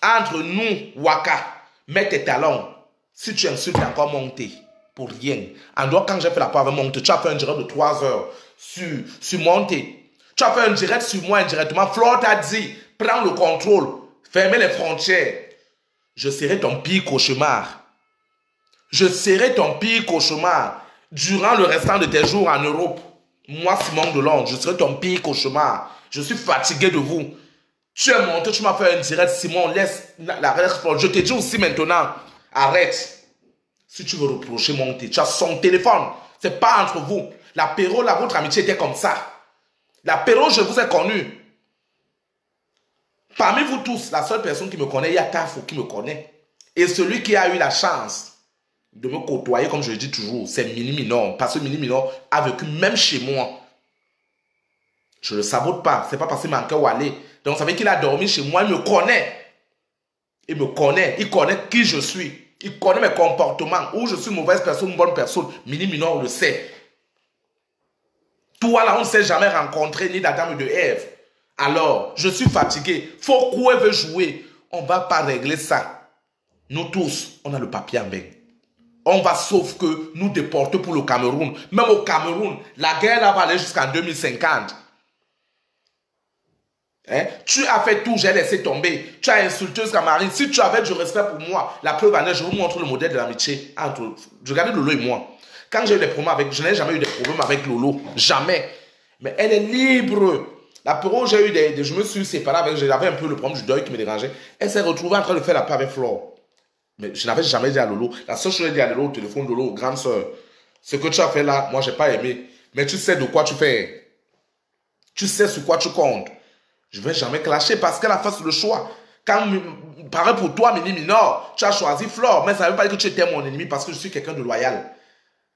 Entre nous, Waka. Mets tes talons. Si tu insultes encore Monté, pour rien. En dehors, quand j'ai fait la part avec Monté, tu as fait un direct de 3 heures sur Monté. Tu as fait un direct sur moi indirectement. Flore t'a dit, prends le contrôle. Fermez les frontières. Je serai ton pire cauchemar. Je serai ton pire cauchemar. Durant le restant de tes jours en Europe. Moi, Simon de Londres, je serai ton pire cauchemar. Je suis fatigué de vous. Tu es monté, tu m'as fait un direct, Simon, laisse la réponse. Je te dis aussi maintenant, arrête. Si tu veux reprocher Monté, tu as son téléphone. C'est pas entre vous. L'apéro, votre amitié était comme ça. L'apéro, je vous ai connu. Parmi vous tous, la seule personne qui me connaît, il y a Tafo qui me connaît. Et celui qui a eu la chance de me côtoyer, comme je le dis toujours, c'est Minor. Parce que Minor a vécu même chez moi. Je ne le sabote pas. C'est pas parce qu'il manquait où aller. Donc, ça veut dire qu'il a dormi chez moi. Il me connaît. Il me connaît. Il connaît qui je suis. Il connaît mes comportements. Où je suis une mauvaise personne, une bonne personne. Minor le sait. Toi, là, on ne s'est jamais rencontré, ni d'Adam ni de Ève. Alors, je suis fatigué. Faut qu'on veut jouer. On ne va pas régler ça. Nous tous, on a le papier en main. On va sauf que nous déporter pour le Cameroun. Même au Cameroun, la guerre là va aller jusqu'en 2050. Hein? Tu as fait tout, j'ai laissé tomber. Tu as insulté Marine. Si tu avais du respect pour moi, la preuve en est, je vous montre le modèle de l'amitié entre, regardez Lolo et moi. Quand j'ai eu des problèmes avec, je n'ai jamais eu de problème avec Lolo, jamais. Mais elle est libre. La période où j'ai eu je me suis séparé avec, j'avais un peu le problème du deuil qui me dérangeait. Elle s'est retrouvée en train de faire la paix avec Flore. Mais je n'avais jamais dit à Lolo. La seule chose que j'ai dit à Lolo au téléphone, Lolo, grande soeur, ce que tu as fait là, moi, je n'ai pas aimé. Mais tu sais de quoi tu fais. Tu sais sur quoi tu comptes. Je ne vais jamais clasher parce qu'elle a fait le choix. Quand, pareil pour toi, Minor, tu as choisi Flore, mais ça ne veut pas dire que tu étais mon ennemi parce que je suis quelqu'un de loyal.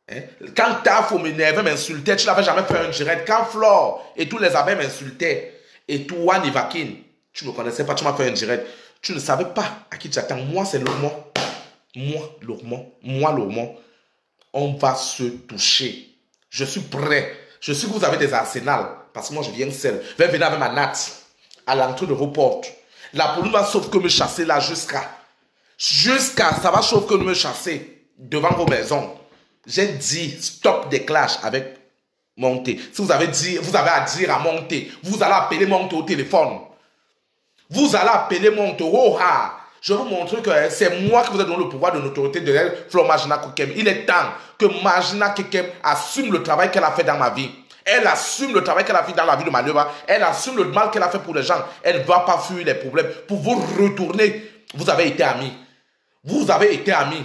Hein? Quand Tafo m'énervait, m'insultait, tu n'avais jamais fait un direct. Quand Flore et tous les abeilles m'insultaient, et toi, Nivakin, tu ne me connaissais pas, tu m'as fait un direct. Tu ne savais pas à qui tu attends. Moi, c'est Lormont. Moi, Lormont. On va se toucher. Je suis prêt. Je sais que vous avez des arsenals. Parce que moi, je viens seul. Je vais venir avec ma natte à l'entrée de vos portes. La police va sauf que me chasser là jusqu'à. Ça va sauf que me chasser devant vos maisons. J'ai dit stop des clashs avec Monté. Si vous avez à dire à Monté, vous allez appeler Monté au téléphone. Vous allez appeler Monté. Oh, ah. Je vais vous montrer que c'est moi qui vous ai donné le pouvoir de l'autorité de Flore Magina Kekem. Il est temps que Magina Kekem assume le travail qu'elle a fait dans ma vie. Elle assume le travail qu'elle a fait dans la vie de Manœuvre. Elle assume le mal qu'elle a fait pour les gens. Elle ne va pas fuir les problèmes. Pour vous retourner, vous avez été amis. Vous avez été amis.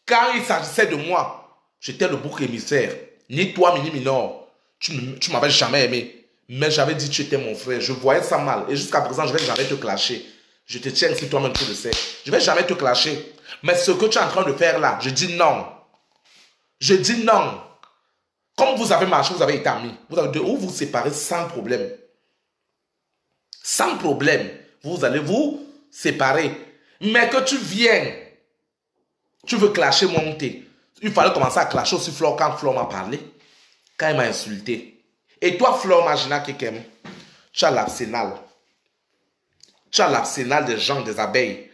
Quand il s'agissait de moi, j'étais le bouc émissaire. Ni toi, ni Minor. Tu m'avais jamais aimé. Mais j'avais dit que tu étais mon frère. Je voyais ça mal. Et jusqu'à présent, je ne vais jamais te clasher. Je te tiens si toi-même tu le sais. Je ne vais jamais te clasher. Mais ce que tu es en train de faire là, je dis non. Je dis non. Comme vous avez marché, vous avez été amis. Vous avez de où vous séparer sans problème. Sans problème. Vous allez vous séparer. Mais que tu viennes. Tu veux clasher Monté. Il fallait commencer à clasher aussi Flore quand Flore m'a parlé. Quand il m'a insulté. Et toi, Flore Magina Kekem, tu as l'arsenal. Tu as l'arsenal des gens, des abeilles.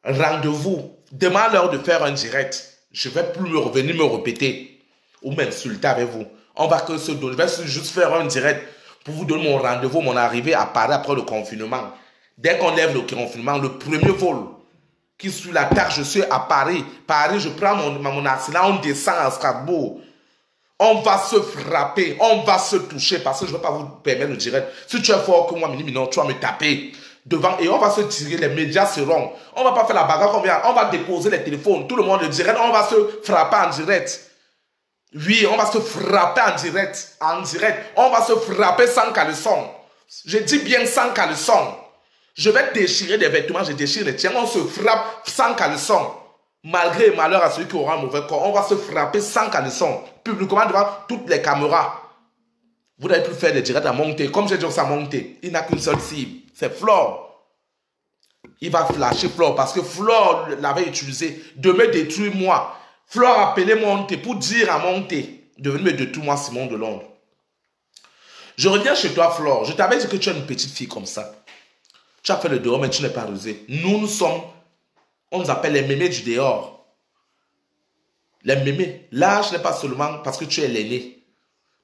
Rendez-vous. Demande-leur de faire un direct. Je ne vais plus revenir me répéter ou m'insulter avec vous. On va que se donner. Je vais juste faire un direct pour vous donner mon rendez-vous, mon arrivée à Paris après le confinement. Dès qu'on lève le confinement, le premier vol qui suit la terre, je suis à Paris. Paris, je prends mon arsenal, on descend à Strasbourg. On va se frapper, on va se toucher parce que je ne vais pas vous permettre le direct. Si tu es fort que moi, non, tu vas me taper devant et on va se tirer, les médias seront. On ne va pas faire la bagarre comme on va déposer les téléphones, tout le monde le direct, on va se frapper en direct. Oui, on va se frapper en direct, On va se frapper sans caleçon. Je dis bien sans caleçon. Je vais déchirer des vêtements, je déchire les tiens, on se frappe sans caleçon. Malgré le malheur à celui qui aura un mauvais corps, on va se frapper sans caleçon. Publiquement devant toutes les caméras. Vous n'avez plus faire des directs à Monté. Comme j'ai dit à Monté, il n'a qu'une seule cible. C'est Flore. Il va flasher Flore parce que Flore l'avait utilisé de me détruire moi. Flore a appelé Monté pour dire à Monté de venir me détruire moi, Simon de Londres. Je reviens chez toi, Flore. Je t'avais dit que tu es une petite fille comme ça. Tu as fait le dehors, mais tu n'es pas rusé. Nous sommes, on nous appelle les mémés du dehors. Les mémés. L'âge n'est pas seulement parce que tu es l'aîné,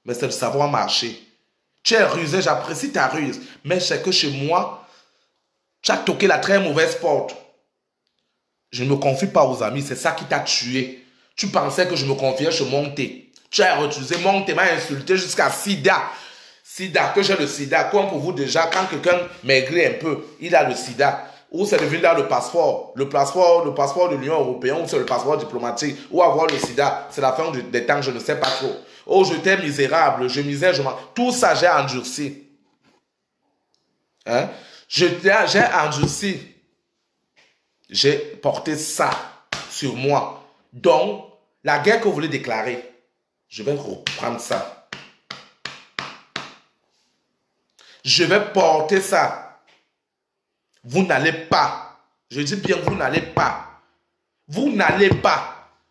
mais c'est le savoir marcher. Tu es rusé, j'apprécie ta ruse, mais c'est que chez moi, tu as toqué la très mauvaise porte. Je ne me confie pas aux amis, c'est ça qui t'a tué. Tu pensais que je me confiais chez Monté. Tu as refusé, Monté m'a insulté jusqu'à Sida. Sida, que j'ai le sida, comme pour vous déjà, quand quelqu'un maigrit un peu, il a le sida. Ou c'est devenu dans le passeport de l'Union européenne, ou c'est le passeport diplomatique, ou avoir le sida, c'est la fin des temps, je ne sais pas trop. Oh, j'étais misérable, je misais, tout ça, j'ai endurci. Hein? J'ai endurci. J'ai porté ça sur moi. Donc, la guerre que vous voulez déclarer, je vais reprendre ça. Je vais porter ça. Vous n'allez pas, je dis bien vous n'allez pas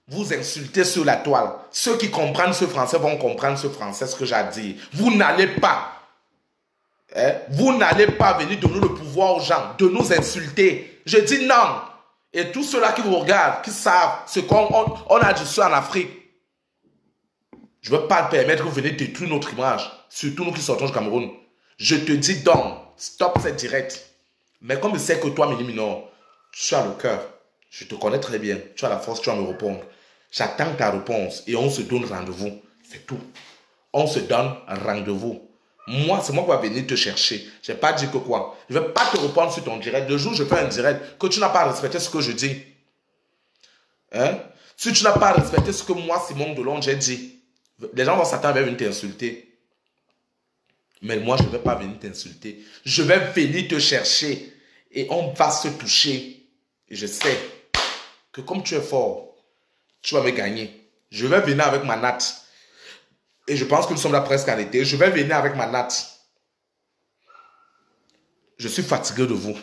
vous insulter sur la toile. Ceux qui comprennent ce français vont comprendre ce français, ce que j'ai à dire. Vous n'allez pas. Vous n'allez pas venir donner le pouvoir aux gens de nous insulter. Je dis non. Et tous ceux-là qui vous regardent, qui savent ce qu'on a du en Afrique, je ne veux pas permettre que vous venez détruire notre image, surtout nous qui sortons du Cameroun. Je te dis donc, stop cette direct. Mais comme je sais que toi, Mini Minor, tu as le cœur, je te connais très bien, tu as la force, tu vas me répondre. J'attends ta réponse et on se donne rendez-vous. C'est tout. On se donne rendez-vous. Moi, c'est moi qui vais venir te chercher. Je n'ai pas dit que quoi. Je ne vais pas te répondre sur ton direct. Le jour où je fais un direct, que tu n'as pas respecté ce que je dis. Hein? Si tu n'as pas respecté ce que moi, Simon de Londres, j'ai dit, les gens vont s'attendre à venir t'insulter. Mais moi, je ne vais pas venir t'insulter. Je vais venir te chercher. Et on va se toucher. Et je sais que comme tu es fort, tu vas me gagner. Je vais venir avec ma natte. Et je pense que nous sommes là presque en été. Je vais venir avec ma natte. Je suis fatigué de vous.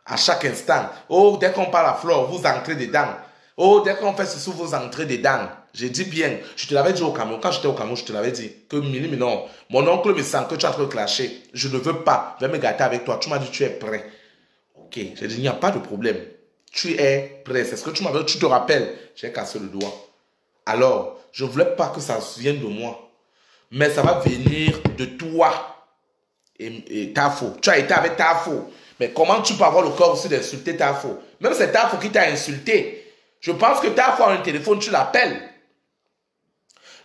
À chaque instant. Oh, dès qu'on parle à Flore, vous entrez dedans. Oh, dès qu'on fait ceci, vous entrez dedans. Je dis bien, je te l'avais dit au Cameroun. Quand j'étais au Cameroun, je te l'avais dit que non, mon oncle me sent que tu es en train de clasher. Je ne veux pas. Je vais me gâter avec toi. Tu m'as dit tu es prêt. Ok, j'ai dit, il n'y a pas de problème. Tu es prêt. C'est ce que tu m'avais dit. Tu te rappelles. J'ai cassé le doigt. Alors, je ne voulais pas que ça vienne de moi. Mais ça va venir de toi. Et Tafo. Tu as été avec Tafo. Mais comment tu peux avoir le corps aussi d'insulter Tafo? Même c'est Tafo qui t'a insulté. Je pense que Tafo a un téléphone, tu l'appelles.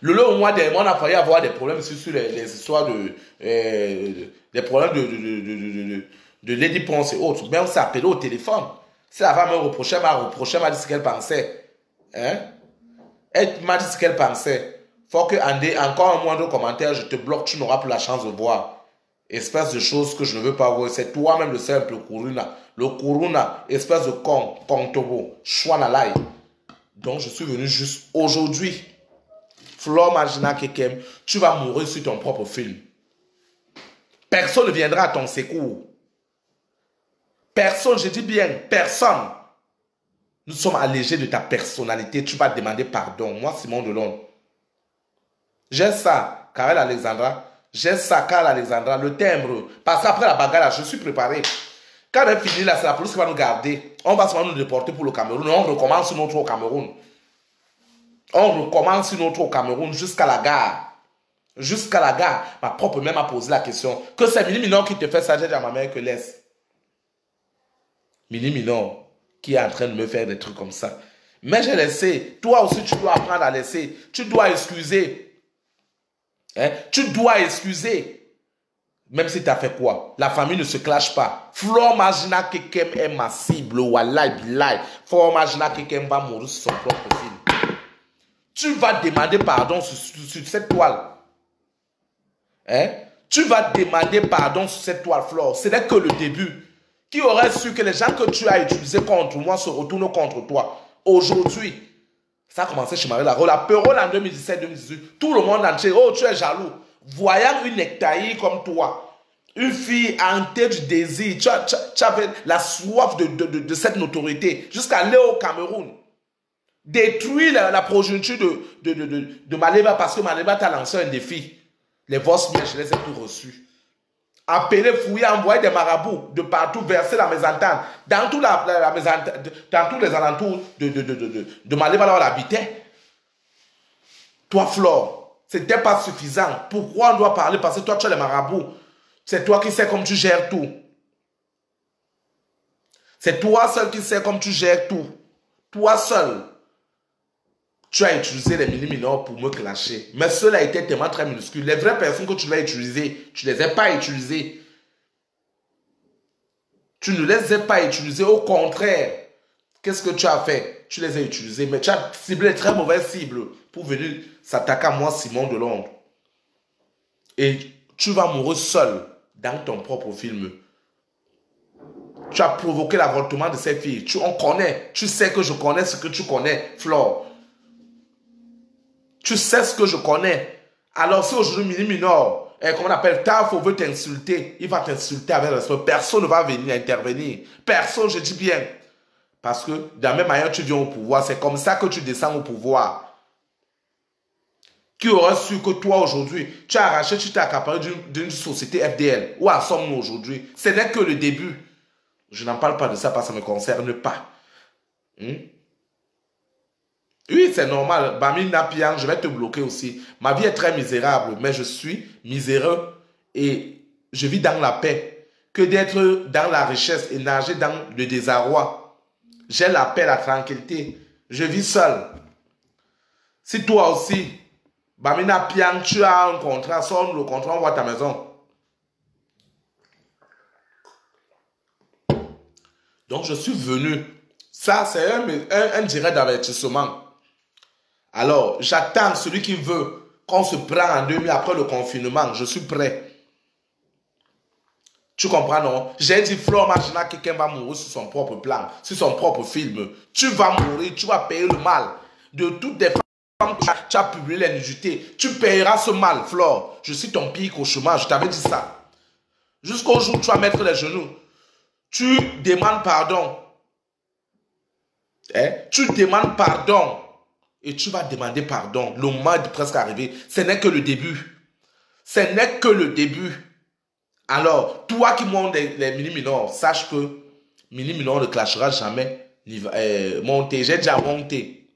Le mois dernier, on a failli avoir des problèmes sur les histoires des problèmes de Lady Ponce et autres. Mais on s'est appelé au téléphone. Si la femme me reprochait, m'a dit ce qu'elle pensait. Hein? Elle m'a dit ce qu'elle pensait. Faut que encore un moindre commentaire, je te bloque, tu n'auras plus la chance de voir. Espèce de choses que je ne veux pas voir. C'est toi-même le simple Kuruna. Le Kuruna, espèce de con, Kontobo, Chouanalai. Donc je suis venu juste aujourd'hui. Flore Magina Kekem, tu vas mourir sur ton propre film. Personne ne viendra à ton secours. Personne, je dis bien, personne. Nous sommes allégés de ta personnalité. Tu vas demander pardon. Moi, Simon Delon. J'ai ça, Karel Alexandra. J'ai ça, Karel Alexandra. Le timbre. Parce qu'après la bagarre, je suis préparé. Quand elle finit là, c'est la police qui va nous garder. On va seulement nous déporter pour le Cameroun. On recommence notre au Cameroun. On recommence notre au Cameroun jusqu'à la gare. Jusqu'à la gare. Ma propre mère m'a posé la question. Que c'est Mini Minon qui te fait ça? J'ai dit à ma mère que laisse. Mini Minon qui est en train de me faire des trucs comme ça. Mais j'ai laissé. Toi aussi, tu dois apprendre à laisser. Tu dois excuser. Hein? Tu dois excuser. Même si tu as fait quoi? La famille ne se clash pas. Flore Magina Kekem est ma cible. Wallahi bilay. Flore Magina Kekem va mourir sur son propre film. Tu vas demander pardon sur cette toile. Hein? Tu vas demander pardon sur cette toile, Flore. Ce n'est que le début. Qui aurait su que les gens que tu as utilisés contre moi se retournent contre toi? Aujourd'hui, ça a commencé chez Marie Laro. La Perole en 2017-2018, tout le monde entier, oh, tu es jaloux. Voyant une nectaire comme toi, une fille hantée du désir, tu avais la soif de cette notoriété, jusqu'à aller au Cameroun. Détruire la progéniture de Maleba parce que Maleba t'a lancé un défi. Les vosses, je les ai tous reçus. Appeler, fouiller, envoyer des marabouts de partout, verser la mésentente. Dans tous les alentours de Maleba, là où elle habitait. Toi, Flore, c'était pas suffisant. Pourquoi on doit parler? Parce que toi, tu as les marabouts. C'est toi qui sais comme tu gères tout. C'est toi seul qui sais comme tu gères tout. Toi seul. Tu as utilisé les mini-mineurs pour me clasher. Mais cela était tellement très minuscule. Les vraies personnes que tu vas utiliser, tu ne les as pas utilisées. Tu ne les as pas utilisées. Au contraire, qu'est-ce que tu as fait? Tu les as utilisées. Mais tu as ciblé les très mauvaises cibles pour venir s'attaquer à moi, Simon Delon. Et tu vas mourir seul dans ton propre film. Tu as provoqué l'avortement de ces filles. On connaît. Tu sais que je connais ce que tu connais, Flore. Tu sais ce que je connais. Alors si aujourd'hui Mini Minor, comment on appelle, Tafo veut t'insulter, il va t'insulter avec respect. Personne ne va venir intervenir. Personne, je dis bien. Parce que de la même manière tu viens au pouvoir, c'est comme ça que tu descends au pouvoir. Qui aurait su que toi aujourd'hui, tu as arraché, tu t'es accaparé d'une société FDL. Où en sommes-nous aujourd'hui? Ce n'est que le début. Je n'en parle pas de ça parce que ça ne me concerne pas. Oui, c'est normal. Bami Napian, je vais te bloquer aussi. Ma vie est très misérable, mais je suis miséreux et je vis dans la paix. Que d'être dans la richesse et nager dans le désarroi. J'ai la paix, la tranquillité. Je vis seul. Si toi aussi, Bami Napian, tu as un contrat, sonne le contrat, on voit ta maison. Donc je suis venu. Ça, c'est un direct d'avertissement. Alors, j'attends celui qui veut qu'on se prenne en 2000 après le confinement. Je suis prêt. Tu comprends, non? J'ai dit, Flore Magina, quelqu'un va mourir sur son propre plan, sur son propre film. Tu vas mourir, tu vas payer le mal. De toutes les femmes que tu as publié les nudités, tu payeras ce mal, Flore. Je suis ton pire cauchemar, je t'avais dit ça. Jusqu'au jour où tu vas mettre les genoux. Tu demandes pardon. Hein? Tu demandes pardon. Et tu vas demander pardon. Le moment est presque arrivé. Ce n'est que le début. Ce n'est que le début. Alors, toi qui montes les mini-minors, sache que mini-minor ne clashera jamais. Monter, j'ai déjà monté.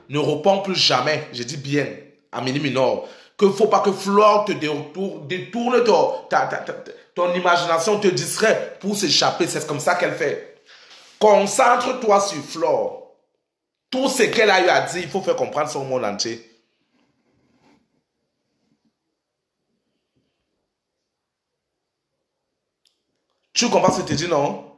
Ne réponds plus jamais, je dis bien, à mini-minor. Que faut pas que Flore te détourne ton imagination, te distrait pour s'échapper. C'est comme ça qu'elle fait. Concentre-toi sur Flore. Tout ce qu'elle a eu à dire, il faut faire comprendre ça au monde entier. Tu comprends ce que je te dis, non?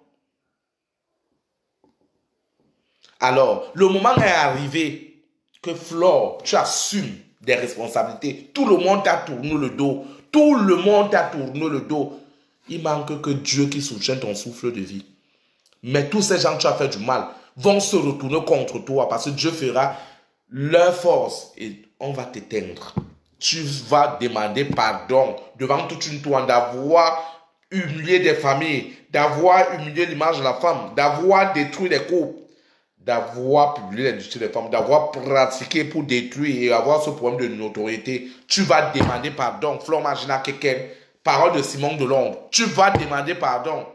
Alors, le moment est arrivé que Flore, tu assumes des responsabilités. Tout le monde t'a tourné le dos. Tout le monde t'a tourné le dos. Il manque que Dieu qui soutienne ton souffle de vie. Mais tous ces gens que tu as fait du mal vont se retourner contre toi parce que Dieu fera leur force et on va t'éteindre. Tu vas demander pardon devant toute une toile d'avoir humilié des familles, d'avoir humilié l'image de la femme, d'avoir détruit les couples, d'avoir publié l'industrie des femmes, d'avoir pratiqué pour détruire et avoir ce problème de notoriété. Tu vas demander pardon. Flore Magina Keken, parole de Simon de Londres. Tu vas demander pardon.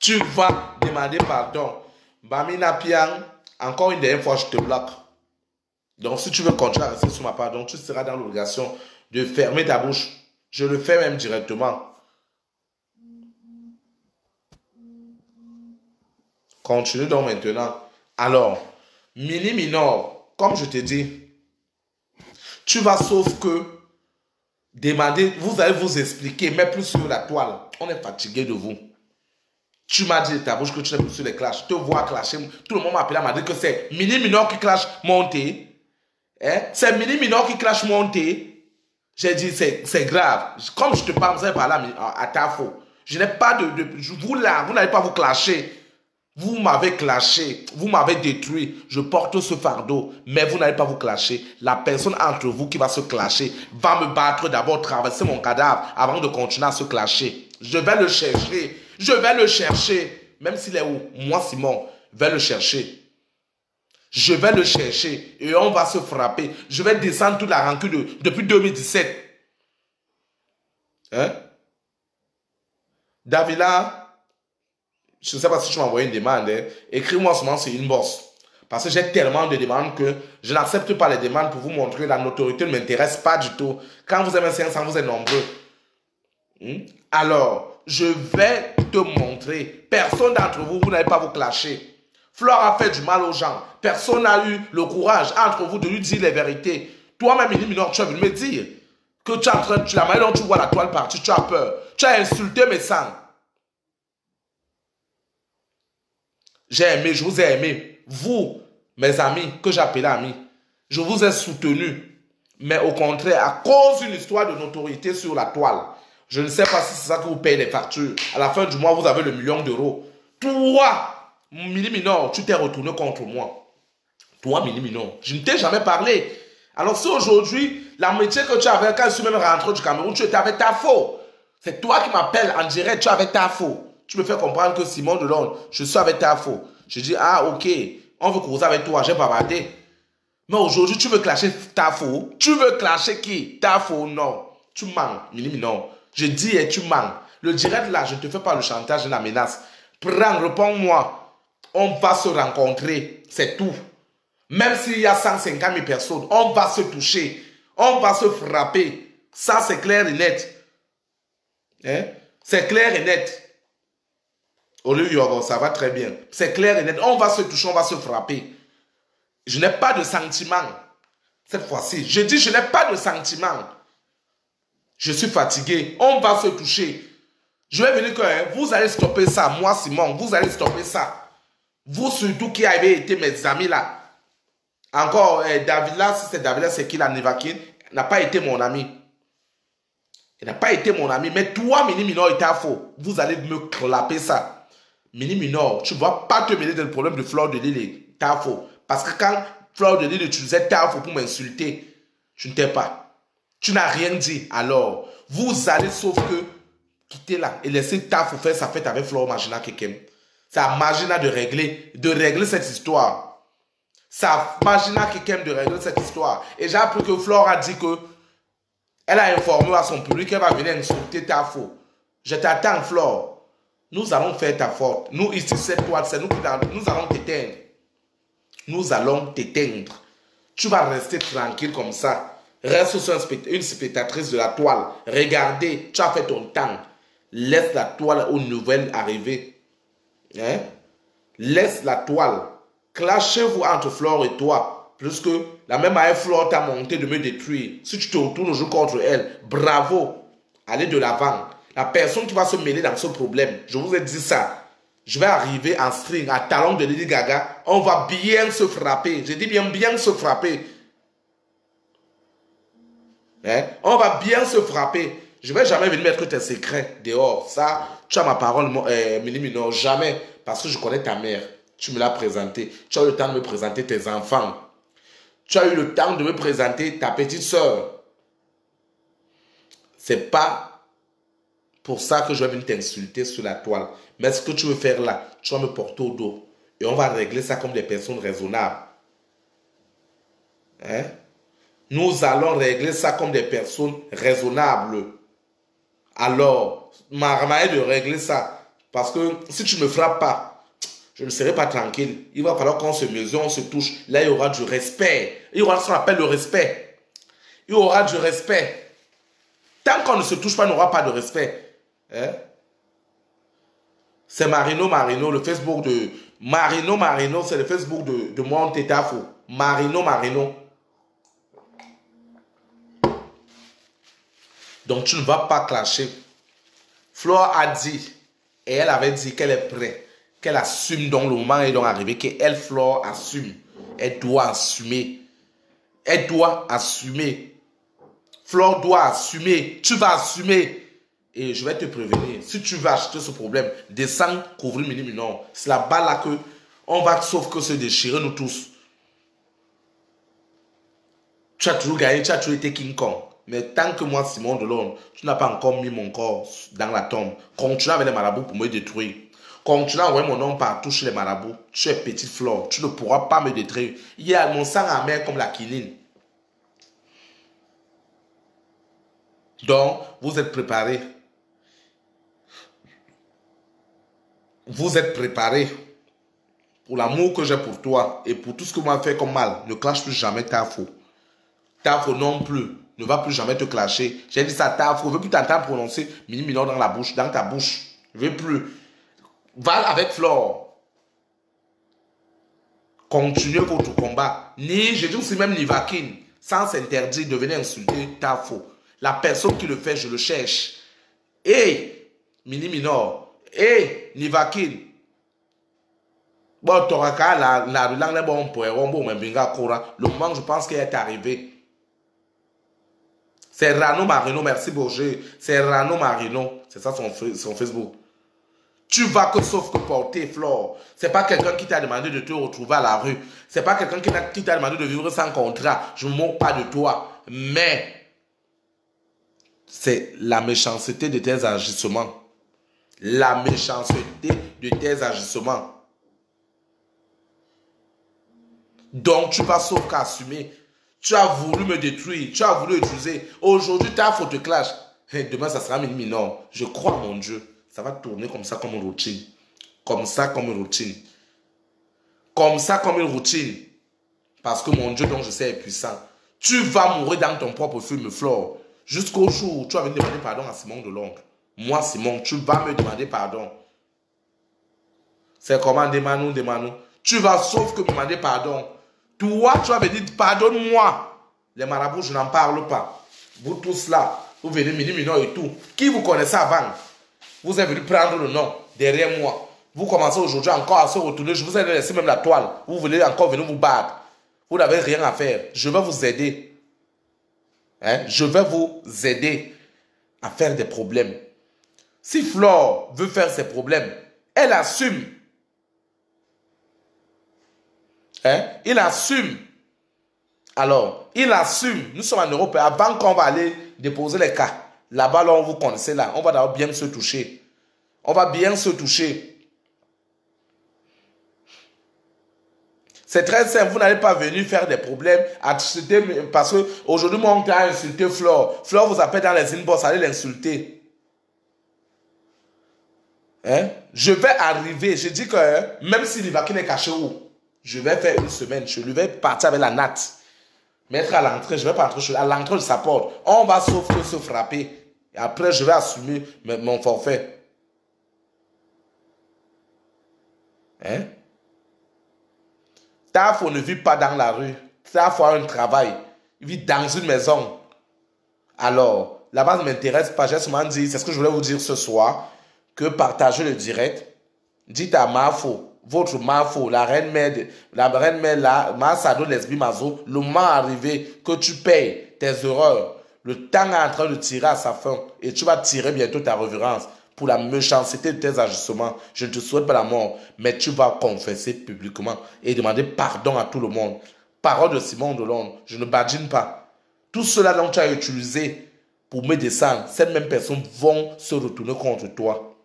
Tu vas demander pardon. Bamina Piang, encore une dernière fois, je te bloque. Donc, si tu veux continuer à rester sous ma pardon, tu seras dans l'obligation de fermer ta bouche. Je le fais même directement. Continue donc maintenant. Alors, mini-minor, comme je te dis, tu vas sauf que demander, vous allez vous expliquer, mais plus sur la toile. On est fatigué de vous. Tu m'as dit de ta bouche que tu n'es plus sur les clashs. Je te vois clasher. Tout le monde m'a appelé, m'a dit que c'est mini-minor qui clash monté. Hein? C'est mini-minor qui clash monté. J'ai dit, c'est grave. Comme je te parle, vous allez parler à ta faute. Je n'ai pas vous là, vous n'allez pas vous clasher. Vous m'avez clashé, vous m'avez détruit, je porte ce fardeau, mais vous n'allez pas vous clasher. La personne entre vous qui va se clasher va me battre d'abord, traverser mon cadavre avant de continuer à se clasher. Je vais le chercher, je vais le chercher, même s'il est où? Moi, Simon, vais le chercher. Je vais le chercher et on va se frapper. Je vais descendre toute la rancune depuis 2017. Hein? Davila, je ne sais pas si tu m'as envoyé une demande. Hein. Écris-moi seulement sur inbox. Parce que j'ai tellement de demandes que je n'accepte pas les demandes pour vous montrer. La notoriété ne m'intéresse pas du tout. Quand vous êtes 500, vous êtes nombreux. Alors, je vais te montrer. Personne d'entre vous, vous n'allez pas vous clasher. Flore a fait du mal aux gens. Personne n'a eu le courage entre vous de lui dire les vérités. Toi-même, Mini-Minor, tu as venu me dire que tu es en train de... La manière dont tu vois la toile partir, tu as peur. Tu as insulté mes sangs. J'ai aimé, je vous ai aimé. Vous, mes amis, que j'appelais amis, je vous ai soutenu. Mais au contraire, à cause d'une histoire de notoriété sur la toile, je ne sais pas si c'est ça que vous payez les factures. À la fin du mois, vous avez le million d'euros. Toi, Mini-Minor, tu t'es retourné contre moi. Toi, Mini-Minor, je ne t'ai jamais parlé. Alors si aujourd'hui, l'amitié que tu avais, quand je suis même rentré du Cameroun, tu étais avec ta faux. C'est toi qui m'appelles en direct, tu es avec ta faux. Tu me fais comprendre que Simon de Londres, je suis avec ta faux. Je dis, ah ok, on veut causer avec toi, j'ai bavardé. Mais aujourd'hui, tu veux clasher ta faux. Tu veux clasher qui? Ta faux, non. Tu mens, Mini-Minor. Je dis et tu mens. Le direct là, je ne te fais pas le chantage, la menace. Prends, réponds-moi. On va se rencontrer, c'est tout. Même s'il y a 150 000 personnes, on va se toucher. On va se frapper. Ça, c'est clair et net. Hein? C'est clair et net. Au lieu de ça va très bien. C'est clair et net. On va se toucher, on va se frapper. Je n'ai pas de sentiment. Cette fois-ci, je dis je n'ai pas de sentiment. Je suis fatigué. On va se toucher. Je vais venir que vous allez stopper ça. Moi, Simon, vous allez stopper ça. Vous surtout qui avez été mes amis là. Encore, David là, si c'est David là, c'est qui la Nivakin, n'a pas été mon ami. Il n'a pas été mon ami. Mais toi, Mini-Minor, il t'a faux. Vous allez me clapper ça. Mini-Minor, tu ne vas pas te mêler dans le problème de Flore de Lille. T'as faux. Parce que quand Flore de Lille utilisait ta faux pour m'insulter, je ne t'ai pas. Tu n'as rien dit. Alors, vous allez sauf que quitter là et laisser Tafo faire sa fête avec Flore Magina Kekem. C'est à Magina de régler cette histoire. C'est à Magina Kekem de régler cette histoire. Et j'ai appris que Flore a dit que elle a informé à son public qu'elle va venir insulter Tafo. Je t'attends, Flore. Nous allons faire ta faute. Nous, ici, cette toile, c'est nous qui nous allons t'éteindre. Nous allons t'éteindre. Tu vas rester tranquille comme ça. Reste sur une spectatrice de la toile. Regardez, tu as fait ton temps. Laisse la toile aux nouvelles arriver. Hein? Laisse la toile. Clashez-vous entre Flore et toi. Plus que la même manière, Flore t'a monté de me détruire. Si tu te retournes au jeu contre elle, bravo. Allez de l'avant. La personne qui va se mêler dans ce problème, je vous ai dit ça. Je vais arriver en string, à talon de Lady Gaga. On va bien se frapper. Je dis bien se frapper. Hein? On va bien se frapper. Je ne vais jamais venir mettre tes secrets dehors. Ça, tu as ma parole, Mini Minor. Jamais. Parce que je connais ta mère. Tu me l'as présenté. Tu as eu le temps de me présenter tes enfants. Tu as eu le temps de me présenter ta petite soeur. C'est pas pour ça que je vais venir t'insulter sur la toile. Mais ce que tu veux faire là, tu vas me porter au dos. Et on va régler ça comme des personnes raisonnables. Hein? Nous allons régler ça comme des personnes raisonnables. Alors, ma manière de régler ça, parce que si tu ne me frappes pas, je ne serai pas tranquille. Il va falloir qu'on se mesure, on se touche. Là, il y aura du respect. Il y aura ce qu'on appelle le respect. Il y aura du respect. Tant qu'on ne se touche pas, il n'y aura pas de respect. Hein? C'est Marino, le Facebook de... Marino, c'est le Facebook de Monte Tafo. Marino. Donc, tu ne vas pas clasher. Flore a dit, et elle avait dit qu'elle est prête, qu'elle assume donc le moment est donc arrivé, qu'elle, Flore, assume. Elle doit assumer. Elle doit assumer. Flore doit assumer. Tu vas assumer. Et je vais te prévenir. Si tu veux acheter ce problème, descends, couvrir Mini Minor. C'est là-bas là que on va sauf que se déchirer nous tous. Tu as toujours gagné, tu as toujours été King Kong. Mais tant que moi, Simon Delorme, tu n'as pas encore mis mon corps dans la tombe. Continue avec les marabouts pour me détruire. Continue à envoyer mon nom partout chez les marabouts. Tu es petite Flore. Tu ne pourras pas me détruire. Il y a mon sang amer comme la quinine. Donc, vous êtes préparés. Vous êtes préparés pour l'amour que j'ai pour toi et pour tout ce que moi fait comme mal. Ne clash plus jamais Tafo. Tafo non plus. Ne va plus jamais te clasher. J'ai dit ça Tafo. Je ne veux plus t'entendre prononcer Mini Minor dans la bouche, dans ta bouche. Je ne veux plus. Va avec Flore. Continuez votre combat. Je dis aussi même Nivakin, sans s'interdire de venir insulter Tafo. La personne qui le fait, je le cherche. Hey, Mini Minor. Hey, Nivakin. Bon, Toraka, la langue bon pour le moment où je pense qu'il est arrivé. C'est Rano Marino, merci Bourget. C'est Rano Marino. C'est ça son Facebook. Tu vas que sauf que porter, Flore. C'est pas quelqu'un qui t'a demandé de te retrouver à la rue. C'est pas quelqu'un qui t'a demandé de vivre sans contrat. Je ne me moque pas de toi. Mais c'est la méchanceté de tes agissements. La méchanceté de tes agissements. Donc, tu vas sauf qu'à assumer. Tu as voulu me détruire. Tu as voulu utiliser. Aujourd'hui, tu as faute de clash. Demain, ça sera Mini Minor. Je crois, mon Dieu. Ça va tourner comme ça, comme une routine. Comme ça, comme une routine. Comme ça, comme une routine. Parce que mon Dieu, dont je sais, est puissant. Tu vas mourir dans ton propre film, Flore. Jusqu'au jour où tu vas venir demander pardon à Simon Delorme. Moi, Simon, tu vas me demander pardon. C'est comment demande-nous. Tu vas sauf que me demander pardon. Toi, tu vas venir, pardonne-moi. Les marabouts, je n'en parle pas. Vous tous là, vous venez Mini Minor et tout. Qui vous connaissez avant? Vous êtes venu prendre le nom derrière moi. Vous commencez aujourd'hui encore à se retourner. Je vous ai laissé même la toile. Vous voulez encore venir vous battre. Vous n'avez rien à faire. Je vais vous aider. Hein? Je vais vous aider à faire des problèmes. Si Flore veut faire ses problèmes, elle assume. Hein? Il assume. Alors, il assume. Nous sommes en Europe. Avant qu'on va aller déposer les cas, là-bas, là, on vous connaissez là. On va d'abord bien se toucher. On va bien se toucher. C'est très simple. Vous n'allez pas venir faire des problèmes. Parce que aujourd'hui, moi, on a insulté Flore. Flore vous appelle dans les inbox. Allez l'insulter. Hein? Je vais arriver. Je dis que même si Nivakin est caché où, je vais faire une semaine. Je lui vais partir avec la natte. Mettre à l'entrée. Je vais pas entrer à l'entrée de sa porte. On va sauf que se frapper. Et après, je vais assumer mon forfait. Hein? Tafo ne vit pas dans la rue. Tafo a un travail. Il vit dans une maison. Alors, là-bas, ça ne m'intéresse pas. J'ai seulement dit, c'est ce que je voulais vous dire ce soir, que partagez le direct. Dites à Mafo, votre Mafo, la reine-mère, là, Masado Lesbi Mazo, le moment arrivé que tu payes tes erreurs. Le temps est en train de tirer à sa fin. Et tu vas tirer bientôt ta révérence. Pour la méchanceté de tes agissements, je ne te souhaite pas la mort, mais tu vas confesser publiquement et demander pardon à tout le monde. Parole de Simon de Londres, je ne badine pas. Tout cela dont tu as utilisé pour me descendre, ces mêmes personnes vont se retourner contre toi.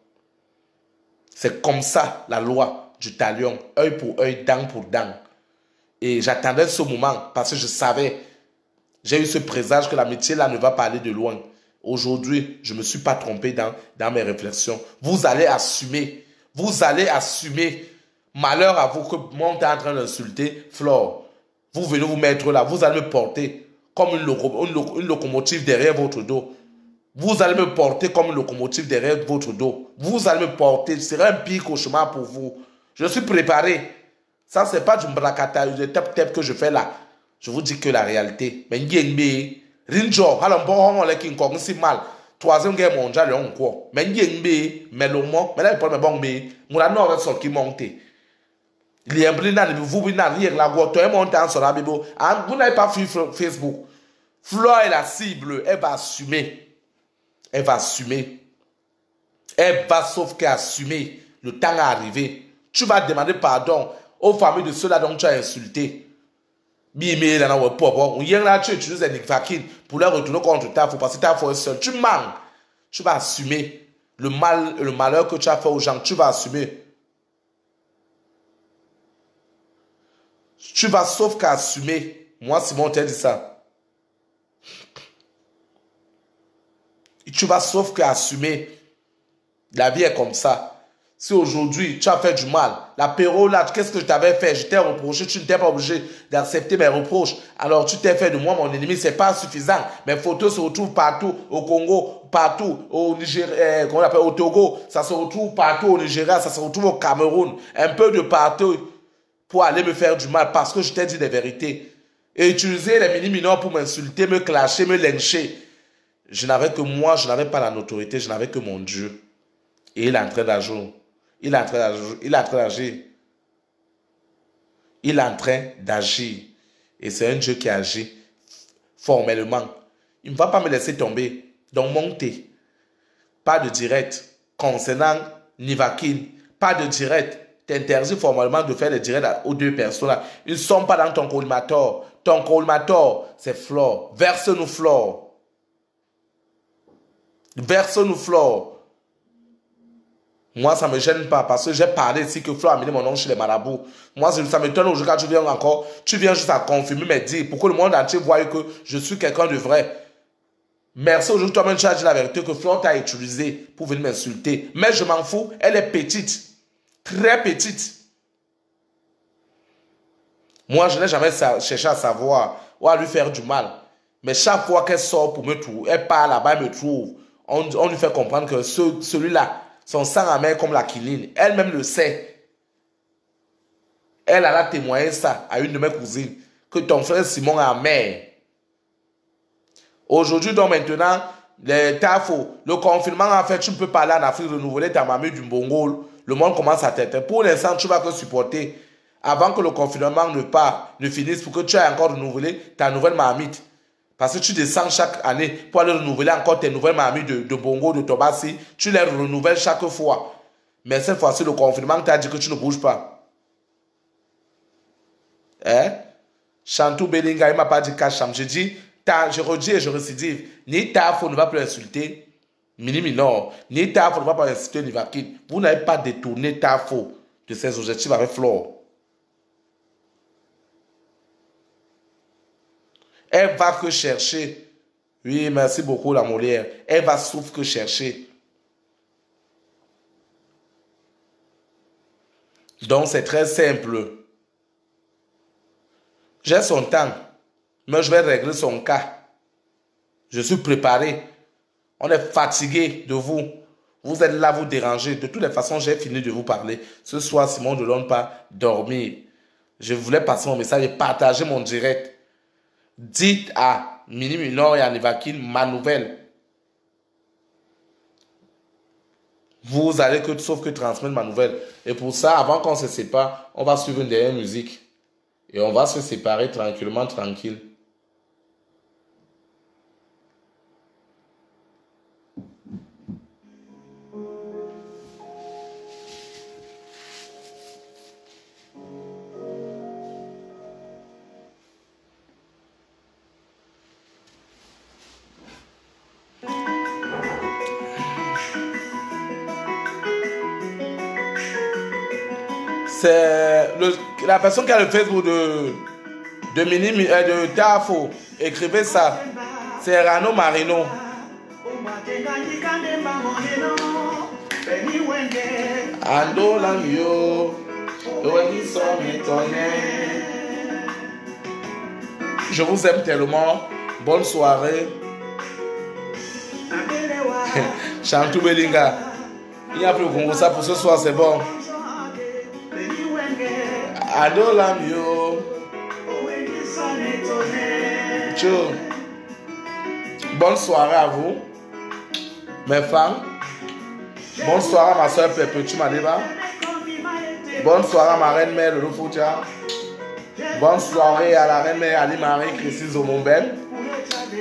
C'est comme ça la loi du talion, œil pour œil, dent pour dent. Et j'attendais ce moment parce que je savais, j'ai eu ce présage que l'amitié là ne va pas aller de loin. Aujourd'hui, je ne me suis pas trompé dans mes réflexions. Vous allez assumer. Vous allez assumer. Malheur à vous que moi, on est en train d'insulter Flore. Vous venez vous mettre là. Vous allez me porter comme une locomotive derrière votre dos. Vous allez me porter comme une locomotive derrière votre dos. Vous allez me porter. Ce sera un pire cauchemar pour vous. Je suis préparé. Ça, ce n'est pas du mbrakata, du tap-tap que je fais là. Je vous dis que la réalité. Mais Rinjo, alors bon, on est qui encore si mal. Troisième guerre mondiale, on quoi. Mais yengbe, mais le mot, mais là il parle de bon mais, mon anneau est sorti monté. Il y a un brin dans vous brin rien la voix, toi et mon temps sur la bibo. Vous n'avez pas vu Facebook. Flore est la cible, elle va assumer. Elle va assumer. Elle va sauf qu'assumer. Le temps est arrivé. Tu vas demander pardon aux familles de ceux-là dont tu as insulté. Bimé là na popo on yen là tu utilises Nick Vakin pour leur retourner contre ta faut passer ta fois seul tu manques tu vas assumer le malheur que tu as fait aux gens tu vas assumer tu vas sauf qu'à assumer moi Simon t'a dit ça tu vas sauf qu'à assumer la vie est comme ça. Si aujourd'hui, tu as fait du mal, l'apéro là, qu'est-ce que je t'avais fait? Je t'ai reproché, tu n'étais pas obligé d'accepter mes reproches. Alors, tu t'es fait de moi mon ennemi, c'est pas suffisant. Mes photos se retrouvent partout au Congo, partout au Nigeria, qu'on appelle au Togo, ça se retrouve partout au Nigeria, ça se retrouve au Cameroun, un peu de partout pour aller me faire du mal parce que je t'ai dit des vérités. Et utiliser les mini-mineurs pour m'insulter, me clasher, me lyncher. Je n'avais que moi, je n'avais pas la notoriété, je n'avais que mon Dieu. Et il est en train d'agir. Il est en train d'agir. Il est en train d'agir. Et c'est un Dieu qui agit formellement. Il ne va pas me laisser tomber. Donc montez. Pas de direct concernant Nivakin. Pas de direct. T'interdis formellement de faire des directs aux deux personnes là. Ils ne sont pas dans ton collimateur. Ton collimateur, c'est Flore. Verse-nous Flore. Verse-nous Flore. Moi, ça ne me gêne pas parce que j'ai parlé ici que Flore a amené mon nom chez les marabouts. Moi, ça m'étonne aujourd'hui quand tu viens encore. Tu viens juste à confirmer mes dires pour que le monde entier voie que je suis quelqu'un de vrai. Merci aujourd'hui, toi-même, tu as dit la vérité que Flore t'a utilisé pour venir m'insulter. Mais je m'en fous, elle est petite. Très petite. Moi, je n'ai jamais cherché à savoir ou à lui faire du mal. Mais chaque fois qu'elle sort pour me trouver, elle part là-bas, elle me trouve. On lui fait comprendre que celui-là, son sang amer comme la quiline. Elle-même le sait. Elle a témoigné ça à une de mes cousines. Que ton frère Simon est amer. Aujourd'hui, donc maintenant, le confinement, en fait, tu peux parler en Afrique renouvelée, ta mamie du Bongo. Le monde commence à t'être. Pour l'instant, tu vas que supporter. Avant que le confinement ne finisse, pour que tu aies encore renouvelé ta nouvelle mamite. Parce que tu descends chaque année pour aller renouveler encore tes nouvelles mamies de Bongo, de Tobassi. Tu les renouvelles chaque fois. Mais cette fois-ci, le confinement t'a dit que tu ne bouges pas. Hein? Chantou Belinga, il ne m'a pas dit Kacham. Je dis, je redis et je récidive. Ni Tafo ne va plus insulter Mini Minor. Ni Tafo ne va pas insulter Nivakid. Vous n'avez pas détourné Tafo de ses objectifs avec Flore. Elle va que chercher. Oui, merci beaucoup la Molière. Elle va souffrir que chercher. Donc c'est très simple. J'ai son temps, mais je vais régler son cas. Je suis préparé. On est fatigué de vous. Vous êtes là, vous dérangez. De toutes les façons, j'ai fini de vous parler. Ce soir, Simon ne donne pas dormir. Je voulais passer mon message et partager mon direct. Dites à Mini Minor et à Nivakid ma nouvelle. Vous allez sauf que transmettre ma nouvelle. Et pour ça, avant qu'on se sépare, on va suivre une dernière musique. Et on va se séparer tranquillement, tranquille. C'est la personne qui a le Facebook de Tafo. Écrivez ça. C'est Rano Marino. Ando Lamio. Je vous aime tellement. Bonne soirée. Chantou Belinga. Il n'y a plus de Congo. Ça pour ce soir, c'est bon. Ado Lamio. Ciao. Bonne soirée à vous, mes femmes. Bonne soirée à ma soeur Perpétue Madiba. Bonne soirée à ma reine mère Lolo Foutia. Bonne soirée à la reine mère Ali Marie Christine Zomombel.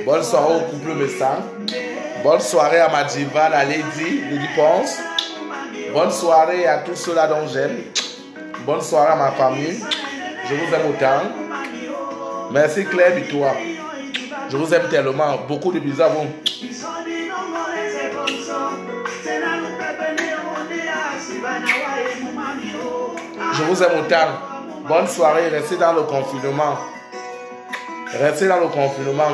Bonne soirée au couple Messan. Bonne soirée à ma diva, la Lady Ponce. Bonne soirée à tous ceux-là dont j'aime. Bonne soirée à ma famille. Je vous aime autant. Merci Claire Bitoua. Je vous aime tellement. Beaucoup de bisous à vous. Je vous aime autant. Bonne soirée. Restez dans le confinement. Restez dans le confinement.